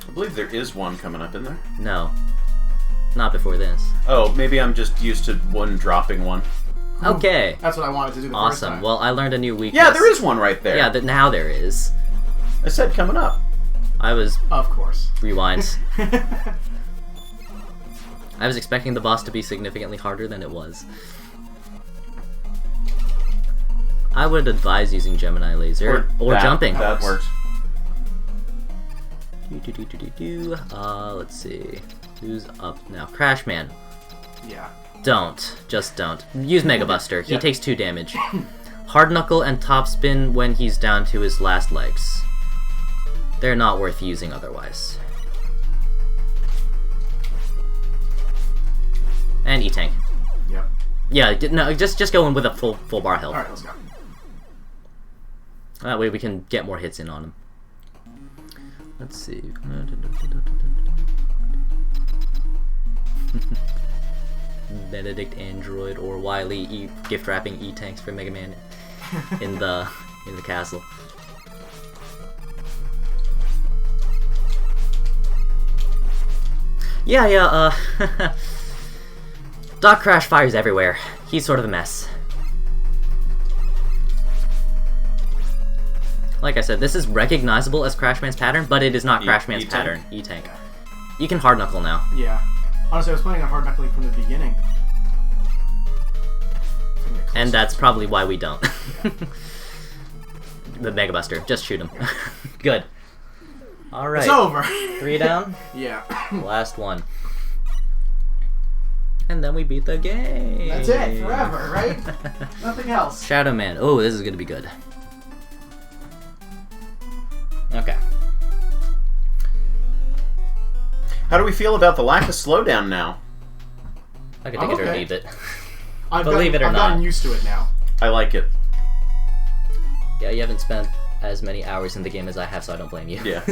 I believe there is one coming up in there. No. Not before this. Oh, maybe I'm just used to one dropping one. Okay. That's what I wanted to do the first time. Awesome. Well, I learned a new weakness. Yeah, there is one right there. Yeah, now there is. I said coming up. I was... Of course. Rewind. I was expecting the boss to be significantly harder than it was. I would advise using Gemini Laser or jumping. That works. Let's see. Who's up now? Crashman. Yeah. Just don't. Use Mega Buster. He Yeah. takes 2 damage. Hard Knuckle and Top Spin when he's down to his last legs. They're not worth using otherwise. And E-Tank. Yep. Yeah, no, just go in with a full bar health. Alright, let's go. That way we can get more hits in on him. Let's see. Benedict Android or Wily gift wrapping E-Tanks for Mega Man in the castle. Yeah, Doc Crash fires everywhere. He's sort of a mess. Like I said, this is recognizable as Crashman's pattern, but it is not Crashman's pattern. E-Tank. Yeah. You can hard knuckle now. Yeah. Honestly, I was planning on hard knuckling from the beginning. And that's probably why we don't. The Mega Buster. Just shoot him. Good. Alright. It's over! 3 down. Yeah. Last one. And then we beat the game. That's it, forever, right? Nothing else. Shadow Man. Oh, this is gonna be good. Okay. How do we feel about the lack of slowdown now? I can take it or okay. leave it. I've Believe it or I've not. gotten used to it now. I like it. Yeah, you haven't spent as many hours in the game as I have, so I don't blame you. Yeah.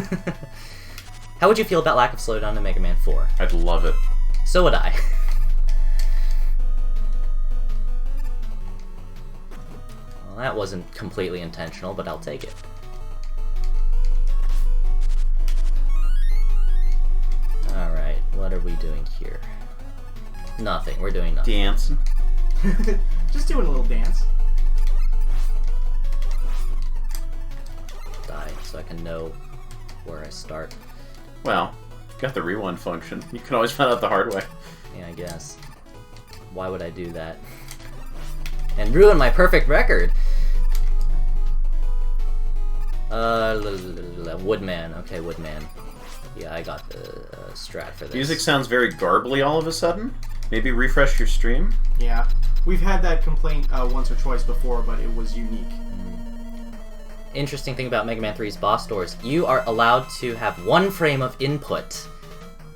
How would you feel about lack of slowdown in Mega Man 4? I'd love it. So would I. Well, that wasn't completely intentional, but I'll take it. Alright, what are we doing here? Nothing, we're doing nothing. Dancing. Just doing a little dance. Die, so I can know where I start. Well, you've got the rewind function. You can always find out the hard way. Yeah, I guess. Why would I do that? And ruin my perfect record! Woodman. Okay, Woodman. Yeah, I got the strat for this. Music sounds very garbly all of a sudden. Maybe refresh your stream? Yeah. We've had that complaint once or twice before, but it was unique. Interesting thing about Mega Man 3's boss doors, you are allowed to have 1 frame of input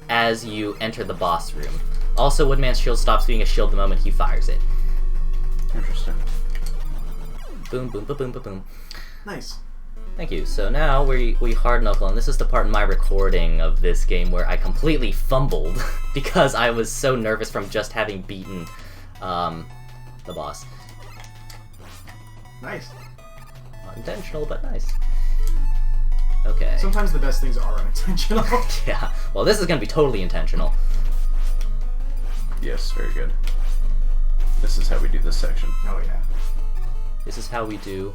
as you enter the boss room. Also, Woodman's shield stops being a shield the moment he fires it. Interesting. Boom, boom, boom, boom, boom, boom. Nice. Thank you. So now we hard knuckle, and this is the part in my recording of this game where I completely fumbled because I was so nervous from just having beaten the boss. Nice. Not intentional, but nice. Okay. Sometimes the best things are unintentional. Yeah. Well, this is gonna be totally intentional. Yes, very good. This is how we do this section. Oh, yeah. This is how we do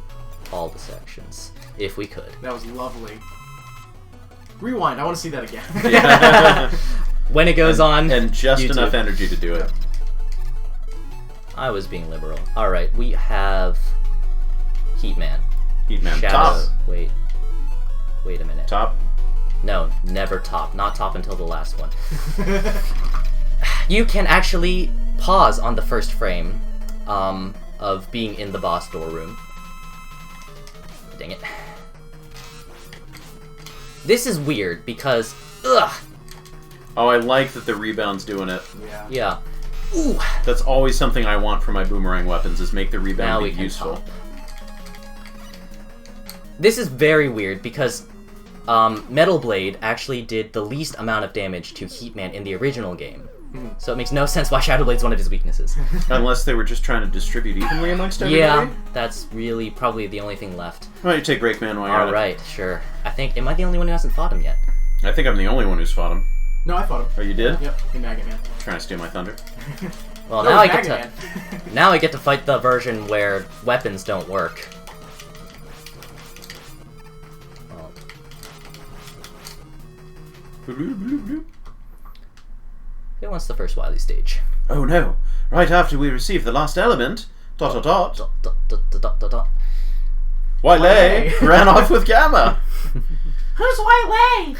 all the sections, if we could. That was lovely. Rewind, I want to see that again. Yeah. When it goes on And just YouTube. enough energy to do it. I was being liberal. Alright, we have Heatman. Heatman. Shadow. Top. Wait a minute. Top. No, never top. Not top until the last one. You can actually pause on the first frame of being in the boss door room. Dang it. This is weird because, ugh. Oh, I like that the rebound's doing it. Yeah. Yeah. Ooh. That's always something I want for my boomerang weapons, is make the Now rebound we be can useful. top. This is very weird because Metal Blade actually did the least amount of damage to Heatman in the original game. So it makes no sense why Shadow Blade's one of his weaknesses. Unless they were just trying to distribute evenly amongst everybody. Yeah, that's really probably the only thing left. Why don't you take Rakeman while you're at it? Alright, sure. Am I the only one who hasn't fought him yet? I think I'm the only one who's fought him. No, I fought him. Oh, you did? Yep, in Maggot Man. Trying to steal my thunder. Well, No, now I Maggot get to Man. now I get to fight the version where weapons don't work. Well, who wants the first Wily stage? Oh no! Right after we receive the last element. ... Dot, dot, dot, dot, dot. Wile ran off with Gamma. Who's Wile?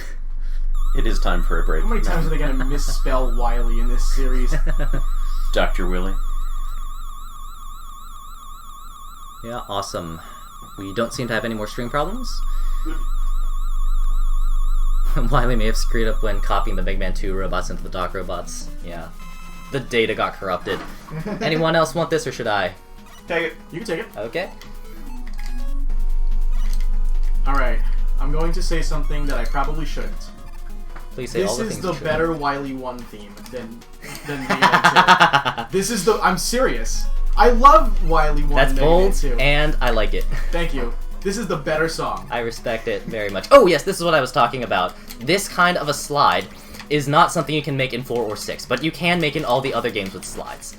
It is time for a break. How many times are they going to misspell Wily in this series? Dr. Willie. Yeah, awesome. We don't seem to have any more stream problems. Wily may have screwed up when copying the Mega Man 2 robots into the Doc robots. Yeah. The data got corrupted. Anyone else want this, or should I? Take it. You can take it. Okay. Alright, I'm going to say something that I probably shouldn't. Please say all the This things is the you should. better Wily 1 theme than Mega Man 2. This is the... I'm serious. I love Wily 1 That's and Mega Man bold, 2. and I like it. Thank you. This is the better song. I respect it very much. Oh yes, this is what I was talking about. This kind of a slide is not something you can make in 4 or 6, but you can make in all the other games with slides.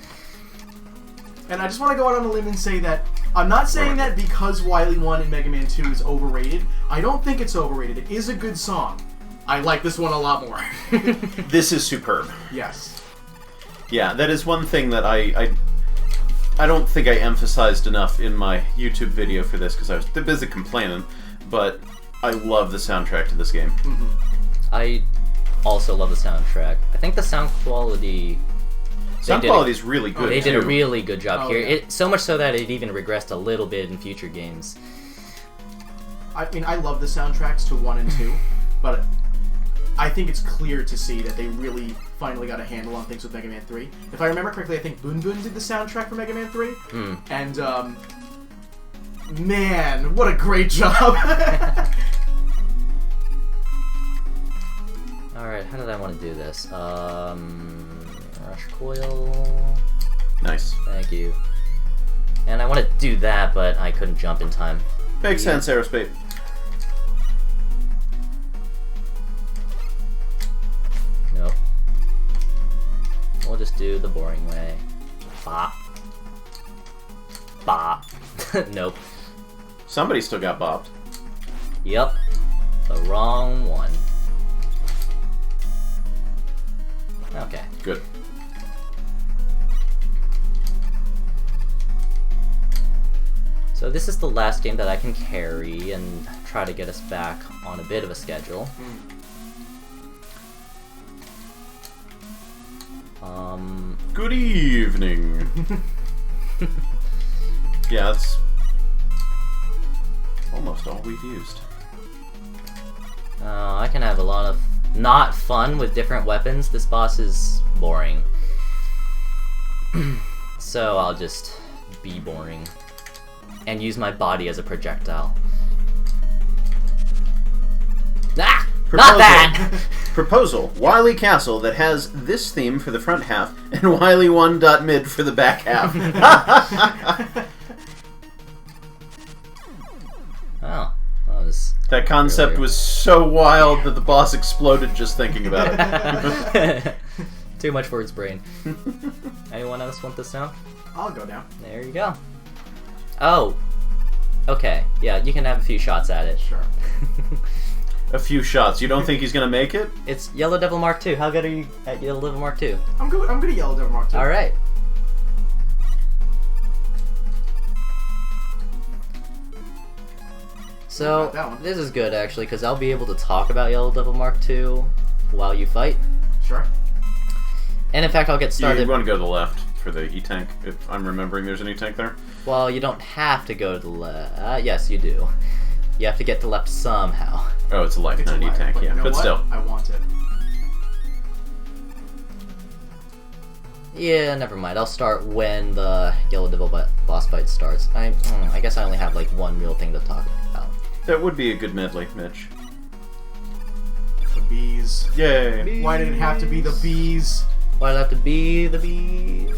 And I just want to go out on a limb and say that I'm not saying that because Wily 1 in Mega Man 2 is overrated. I don't think it's overrated. It is a good song. I like this one a lot more. This is superb. Yes. Yeah, that is one thing that I don't think I emphasized enough in my YouTube video for this because I was too busy complaining, but I love the soundtrack to this game. Mm-hmm. I also love the soundtrack. I think the sound quality... Sound quality is really good, They did a too. really good job here. Yeah. So much so that it even regressed a little bit in future games. I mean, I love the soundtracks to 1 and 2, but I think it's clear to see that they really finally got a handle on things with Mega Man 3. If I remember correctly, I think Boon Boon did the soundtrack for Mega Man 3. And, man, what a great job! Alright, how did I want to do this? Rush coil... Nice. Thank you. And I want to do that, but I couldn't jump in time. Makes sense, Aerospace. Nope. We'll just do the boring way. Bop. Bop. Nope. Somebody still got bopped. Yep. The wrong one. Okay. Good. So this is the last game that I can carry and try to get us back on a bit of a schedule. Good evening. Yeah, that's almost all we've used. I can have a lot of not fun with different weapons. This boss is boring. So I'll just be boring. And use my body as a projectile. Ah! Not that! Proposal. Wily Castle that has this theme for the front half and Wily1.mid for the back half. Oh. That was... That concept Really? was so wild that the boss exploded just thinking about it. Too much for its brain. Anyone else want this now? I'll go down. There you go. Oh. Okay. Yeah, you can have a few shots at it. Sure. A few shots. You don't think he's gonna make it? It's Yellow Devil Mark II. How good are you at Yellow Devil Mark II? I'm good at Yellow Devil Mark 2. Alright. So, That one. this is good actually, because I'll be able to talk about Yellow Devil Mark II while you fight. Sure. And in fact, I'll get started. You want to go to the left for the E-Tank, if I'm remembering there's an E-Tank there? Well, you don't have to go to the left. Yes, you do. You have to get to the left somehow. Oh, it's a life, It's not an alive, E-Tank, but yeah. you know But what? still. I want it. Yeah, never mind. I'll start when the Yellow Devil boss fight starts. I guess I only have like one real thing to talk about. That would be a good medley, Mitch. The bees. Yay! Why did it have to be the bees? Why'd it have to be the bees?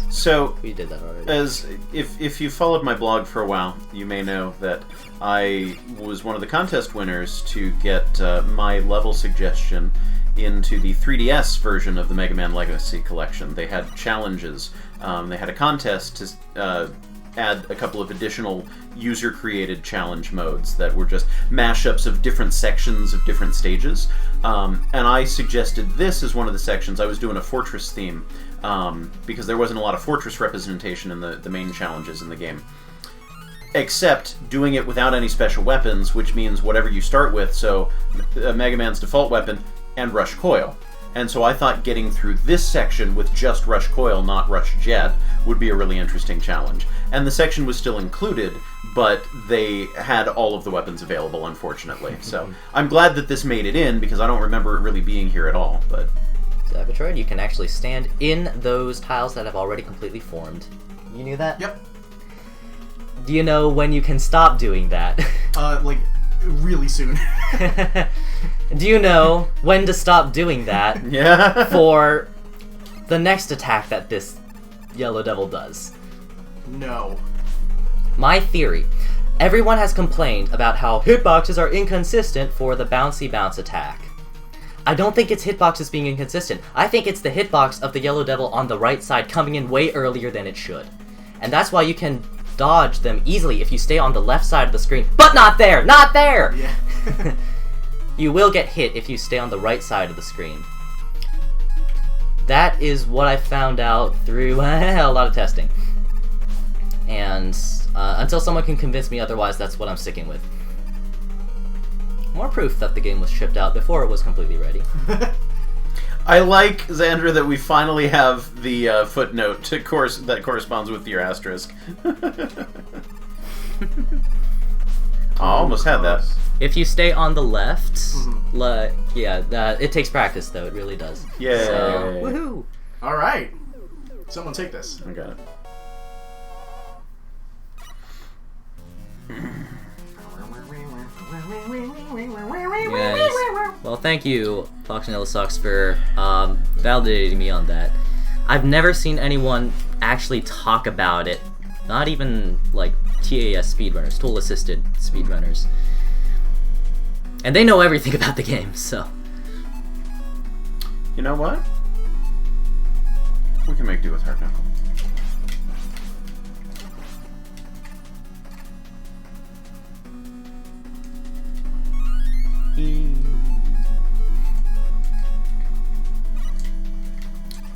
So, We did that already. as if you followed my blog for a while, you may know that I was one of the contest winners to get my level suggestion into the 3DS version of the Mega Man Legacy Collection. They had challenges. They had a contest to add a couple of additional user-created challenge modes that were just mashups of different sections of different stages. And I suggested this as one of the sections. I was doing a fortress theme because there wasn't a lot of fortress representation in the main challenges in the game. except doing it without any special weapons, which means whatever you start with, so Mega Man's default weapon and Rush Coil. And so I thought getting through this section with just Rush Coil, not Rush Jet, would be a really interesting challenge. And the section was still included, but they had all of the weapons available, unfortunately. So I'm glad that this made it in, because I don't remember it really being here at all. But Zapetroid, you can actually stand in those tiles that have already completely formed. You knew that? Yep. Do you know when you can stop doing that? Like, really soon. Do you know when to stop doing that yeah. for the next attack that this Yellow Devil does? No. My theory. Everyone has complained about how hitboxes are inconsistent for the bouncy bounce attack. I don't think it's hitboxes being inconsistent. I think it's the hitbox of the Yellow Devil on the right side coming in way earlier than it should. And that's why you can dodge them easily if you stay on the left side of the screen. But not there! Not there! Yeah. You will get hit if you stay on the right side of the screen. That is what I found out through a lot of testing. And until someone can convince me otherwise, that's what I'm sticking with. More proof that the game was shipped out before it was completely ready. I like, Xandra, that we finally have the footnote that corresponds with your asterisk. I almost had that. If you stay on the left, it takes practice though, it really does. Yeah. So, woohoo! Alright. Someone take this. I got it. Yes. Well, thank you, Foxanella Sucks, for validating me on that. I've never seen anyone actually talk about it. Not even, like, TAS speedrunners, tool-assisted speedrunners. And they know everything about the game, so... You know what? We can make do with Hard Knuckle.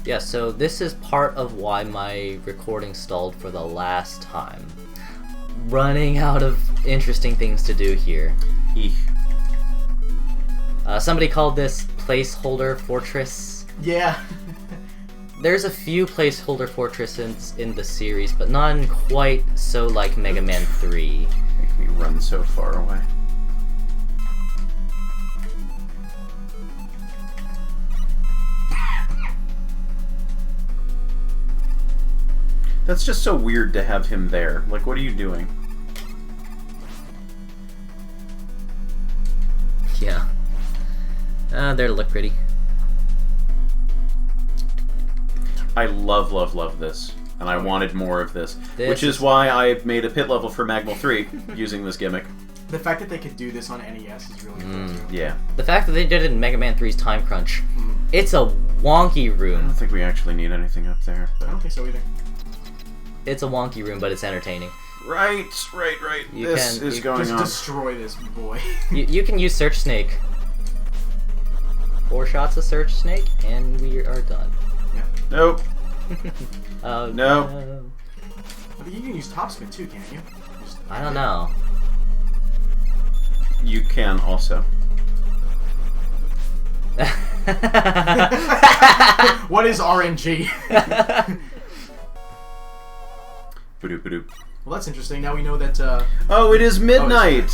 Yeah, so this is part of why my recording stalled for the last time. Running out of interesting things to do here. Eek. Somebody called this Placeholder Fortress. Yeah. There's a few Placeholder Fortresses in the series, but none quite so like Mega Man 3. Make me run so far away. That's just so weird to have him there. Like, what are you doing? Yeah. There to look pretty. I love, love, love this. And I wanted more of this. Which is is why I made a pit level for Magmal 3 using this gimmick. The fact that they could do this on NES is really cool too. Yeah. The fact that they did it in Mega Man 3's Time Crunch. It's a wonky I don't room. think we actually need anything up there. I But... don't think so either. It's a wonky room, but it's entertaining. Right. You This can- is you going Just on. destroy this boy. You can use Search Snake. 4 shots of Search Snake, and we are done. Yeah. Nope. Oh, No. I think you can use Topspin too, can't you? Just... I don't know. You can also. What is RNG? Badoop, badoop. Well, that's interesting. Now we know that. Oh, it is midnight.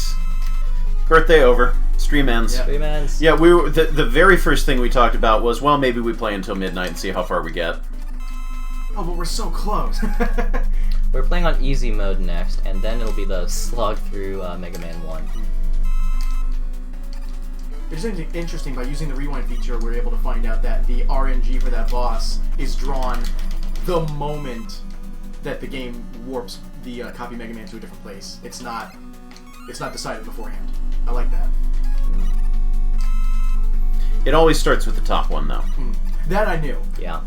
Birthday over. Stream ends. Yeah. Three mans. Yeah, we were, the very first thing we talked about was, well, maybe we play until midnight and see how far we get. Oh, but we're so close. We're playing on easy mode next, and then it'll be the slog through Mega Man 1. It's interesting, by using the rewind feature, we're able to find out that the RNG for that boss is drawn the moment that the game warps the copy Mega Man to a different place. It's not decided beforehand. I like that. It always starts with the top one, though. That I knew. Yeah.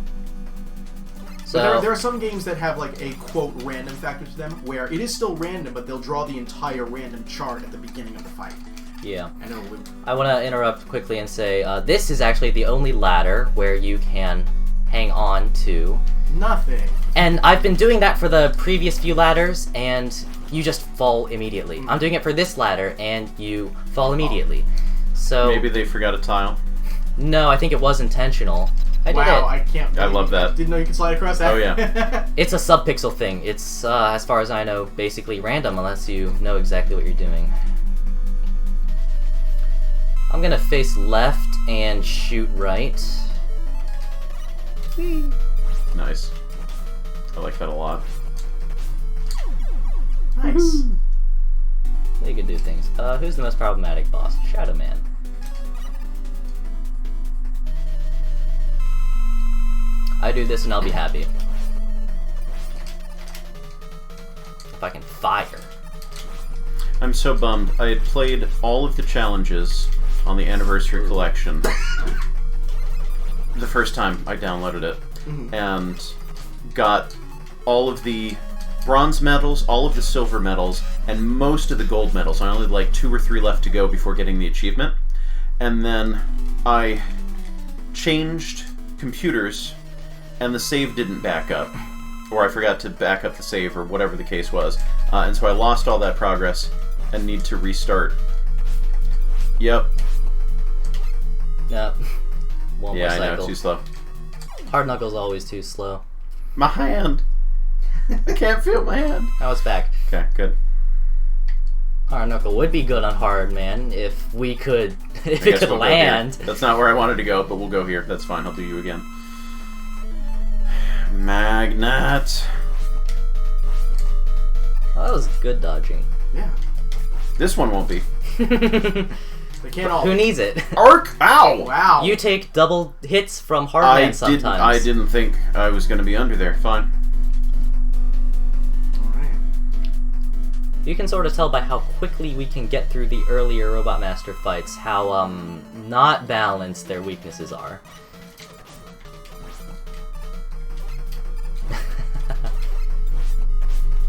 But So there are some games that have like a quote random factor to them, where it is still random, but they'll draw the entire random chart at the beginning of the fight, yeah. and it'll loop. I want to interrupt quickly and say this is actually the only ladder where you can hang on to. Nothing. And I've been doing that for the previous few ladders, and you just fall immediately. I'm doing it for this ladder, and you fall immediately. So Maybe they forgot a tile. no, I think it was intentional. I did Wow, it. I can't. I love that. Didn't know you could slide across that. Oh, yeah. It's a subpixel thing. It's, as far as I know, basically random unless you know exactly what you're doing. I'm gonna face left and shoot right. Nice. I like that a lot. Nice. They could do things. Who's the most problematic boss? Shadow Man. I do this and I'll be happy. If I can fire. I'm so bummed. I had played all of the challenges on the Anniversary Collection the first time I downloaded it, and got all of the bronze medals, all of the silver medals, and most of the gold medals. I only had like 2 or 3 left to go before getting the achievement. And then I changed computers, and the save didn't back up. Or I forgot to back up the save, or whatever the case was. And so I lost all that progress and need to restart. Yep. Yep. One Yeah, more I know, cycle. too slow. Hard Knuckle's always too slow. My hand! I can't feel my hand! Now it's back. Okay, good. Hard Knuckle would be good on Hard Man if we could, if I it guess could we'll go here. land. That's not where I wanted to go, but we'll go here. That's fine, I'll do you again. Magnet! Oh, that was good dodging. Yeah. This one won't be. They can't all. Who needs it? Arc! Ow! Wow. You take double hits from Hard Man sometimes. I didn't think I was going to be under there. Fine. Alright. You can sort of tell by how quickly we can get through the earlier Robot Master fights how, not balanced their weaknesses are.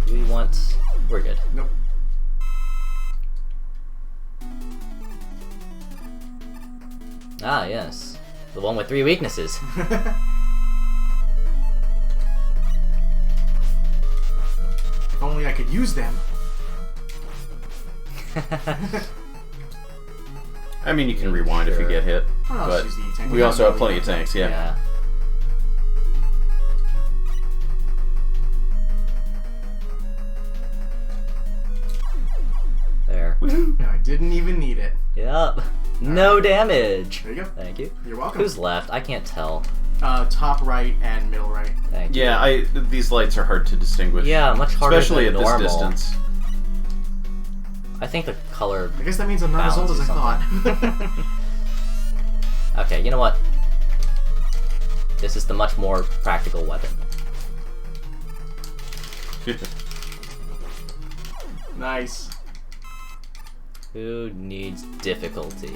Do we want... We're good. Nope. Ah, yes. The one with 3 weaknesses. If only I could use them. I mean, you can rewind if you get hit, I'll but just use the tank. we also have plenty of tanks, yeah. Yeah. There. No, I didn't even need it. Yep. No damage. There you go. Thank you. You're welcome. Who's left? I can't tell. Top right and middle right. Thank you. Yeah, these lights are hard to distinguish. Yeah, much harder Especially than at normal. this distance. I think the color... I guess that means I'm not as old as I thought. Okay, you know what? This is the much more practical weapon. Nice. Who needs difficulty?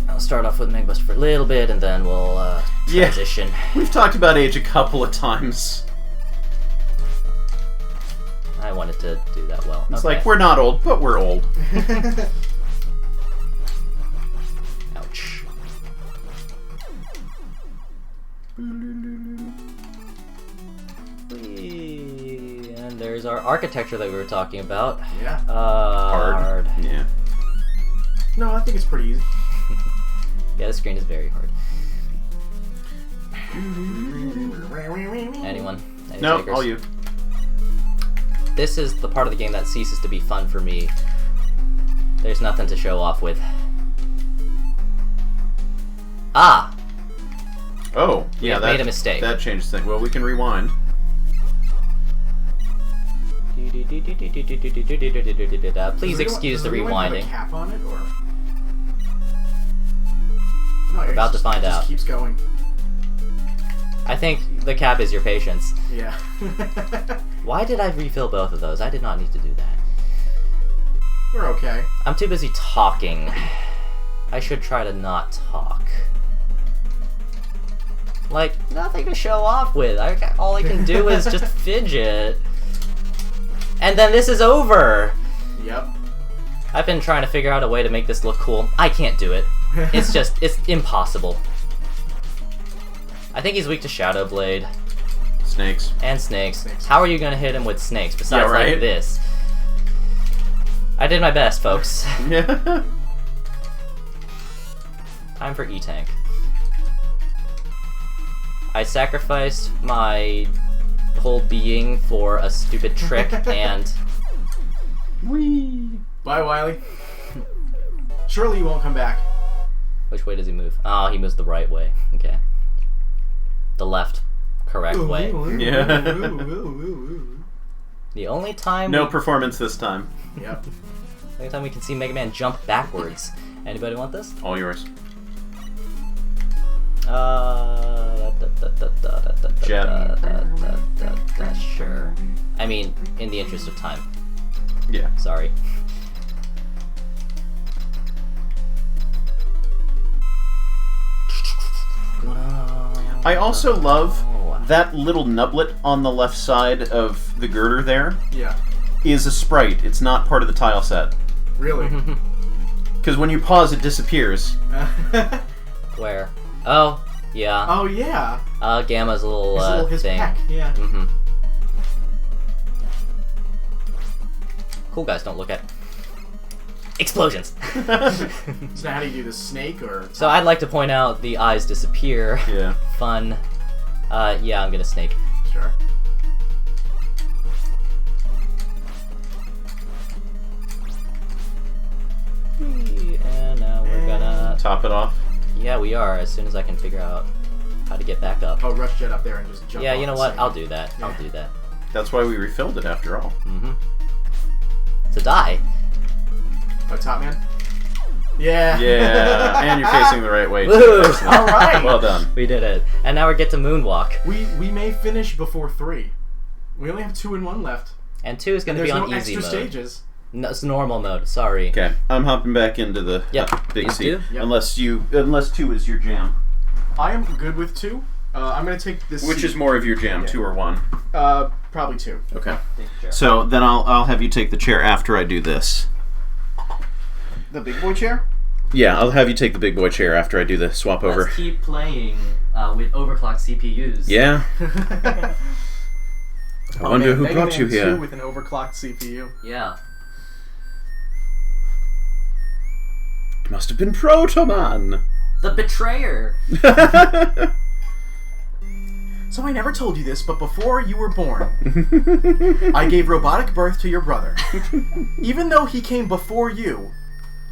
I'll start off with Megbuster for a little bit, and then we'll transition. We've talked about age a couple of times. I wanted to do that well. It's Okay. like, we're not old, but we're old. Ouch. Whee! And there's our architecture that we were talking about. Yeah. Hard. Yeah. No, I think it's pretty easy. Yeah, the screen is very hard. Anyone? Any No, takers? all you. This is the part of the game that ceases to be fun for me. There's nothing to show off with. Ah! Oh, We yeah, have that made a mistake. That changed things. Well, we can rewind. Please excuse the Does rewind have a rewinding. cap on it, or? No, We're about to find out. Just keeps going. I think the cap is your patience. Yeah. Why did I refill both of those? I did not need to do that. We're okay. I'm too busy talking. I should try to not talk. Like, nothing to show off with. All I can do is just fidget. And then this is over! Yep. I've been trying to figure out a way to make this look cool. I can't do it. It's impossible. I think he's weak to Shadow Blade. Snakes. And snakes. How are you gonna hit him with snakes besides right? like this? I did my best, folks. Yeah. Time for E-Tank. I sacrificed my whole being for a stupid trick and... Whee! Bye, Wily. Surely you won't come back. Which way does he move? Oh, he moves the right way. Okay. The left, correct way. Yeah. The only time... No performance this time. Yep. The only time we can see Mega Man jump backwards. Anybody want this? All yours. Sure. I mean, in the interest of time. Yeah. Sorry. I also love that little nublet on the left side of the girder there Yeah. is a sprite. It's not part of the tile set. Really? Because when you pause, it disappears. Where? Oh, yeah. Oh, yeah. Gamma's little, His thing. peck, yeah. Mm-hmm. Cool guys don't look at explosions. So how do you do the snake or... So I'd like to point out the eyes disappear. Yeah. Fun. Yeah, I'm gonna snake. Sure. And now we're gonna... Top it off. Yeah, we are, as soon as I can figure out how to get back up. Oh, rush jet up there and just jump Yeah, off you know the what? snake. I'll do that. Yeah. I'll do that. That's why we refilled it after all. Mm-hmm. To die. Oh, Top Man? Yeah. Yeah, and you're facing the right way. too. Woo! Excellent. All right. Well done. We did it. And now we get to moonwalk. We may finish before 3. We only have 2 and 1 left. And 2 is And gonna be there's on no easy extra mode. stages. No, it's normal mode. Sorry. Okay, I'm hopping back into the big You seat. do? Yep. Unless 2 is your jam. I am good with 2. I'm gonna take this. Which seat. is more of your jam, Yeah. 2 or 1? Probably 2. Okay. Sure. So then I'll have you take the chair after I do this. The big boy chair. Yeah, I'll have you take the big boy chair after I do the swap over. Let's keep playing with overclocked CPUs. Yeah. I wonder who Mega brought Man you 2 here. with an overclocked CPU. Yeah. It must have been Protoman. The Betrayer. So I never told you this, but before you were born, I gave robotic birth to your brother. Even though he came before you,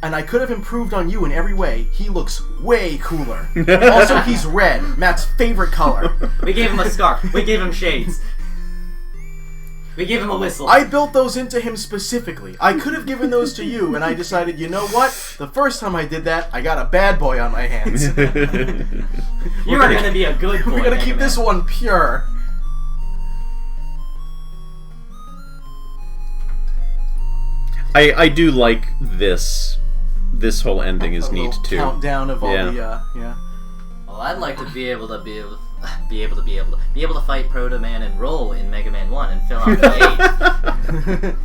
and I could have improved on you in every way, he looks way cooler. Also, he's red, Matt's favorite color. We gave him a scarf. We gave him shades. We gave him a whistle. I built those into him specifically. I could have given those to you, and I decided, you know what? The first time I did that, I got a bad boy on my hands. You are gonna be a good boy. We're gonna keep Mega this Man. one pure. I do like this. This whole ending is A neat little too. Countdown of all Yeah. the yeah. Well, I'd like to be able to fight Proto Man and roll in Mega Man 1 and fill out the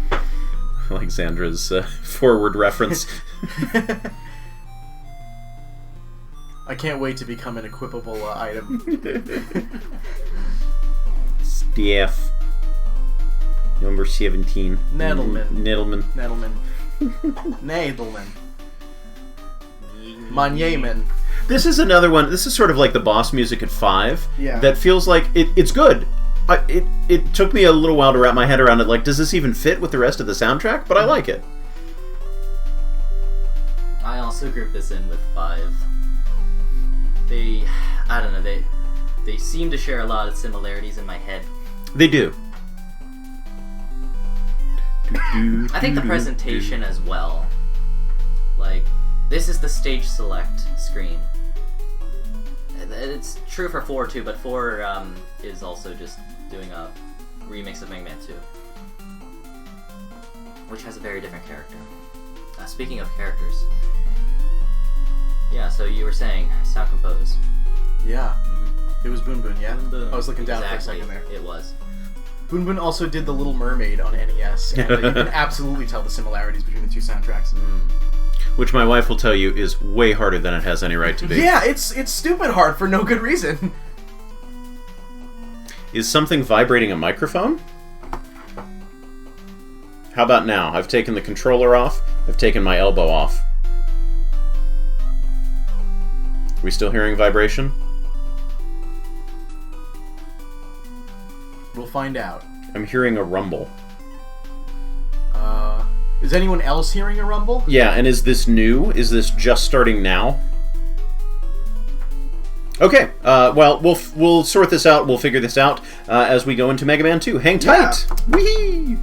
8. Alexandra's forward reference. I can't wait to become an equipable item. Staff. Number 17. Nettleman. Nettleman. Nettleman. Nadelman. Manyeman. This is another one. This is sort of like the boss music at 5. Yeah. That feels like it's good. It took me a little while to wrap my head around it. Like, does this even fit with the rest of the soundtrack? But I like it. I also group this in with 5. I don't know, they seem to share a lot of similarities in my head. They do. I think the presentation as well. Like, this is the stage select screen. It's true for 4 too, but 4 is also just doing a remix of Mega Man 2. Which has a very different character. Speaking of characters. Yeah, so you were saying, sound compose. Yeah. It was Boon Boon, yeah? Boom, boom. I was looking down Exactly. for a second there. It was. Boon Boon also did The Little Mermaid on NES, and you can absolutely tell the similarities between the two soundtracks. Which my wife will tell you is way harder than it has any right to be. Yeah, it's stupid hard for no good reason. Is something vibrating a microphone? How about now? I've taken the controller off. I've taken my elbow off. Are we still hearing vibration? We'll find out. I'm hearing a rumble. Is anyone else hearing a rumble? Yeah, and is this new? Is this just starting now? Okay, well, we'll sort this out. We'll figure this out as we go into Mega Man 2. Hang tight! Yeah. Whee!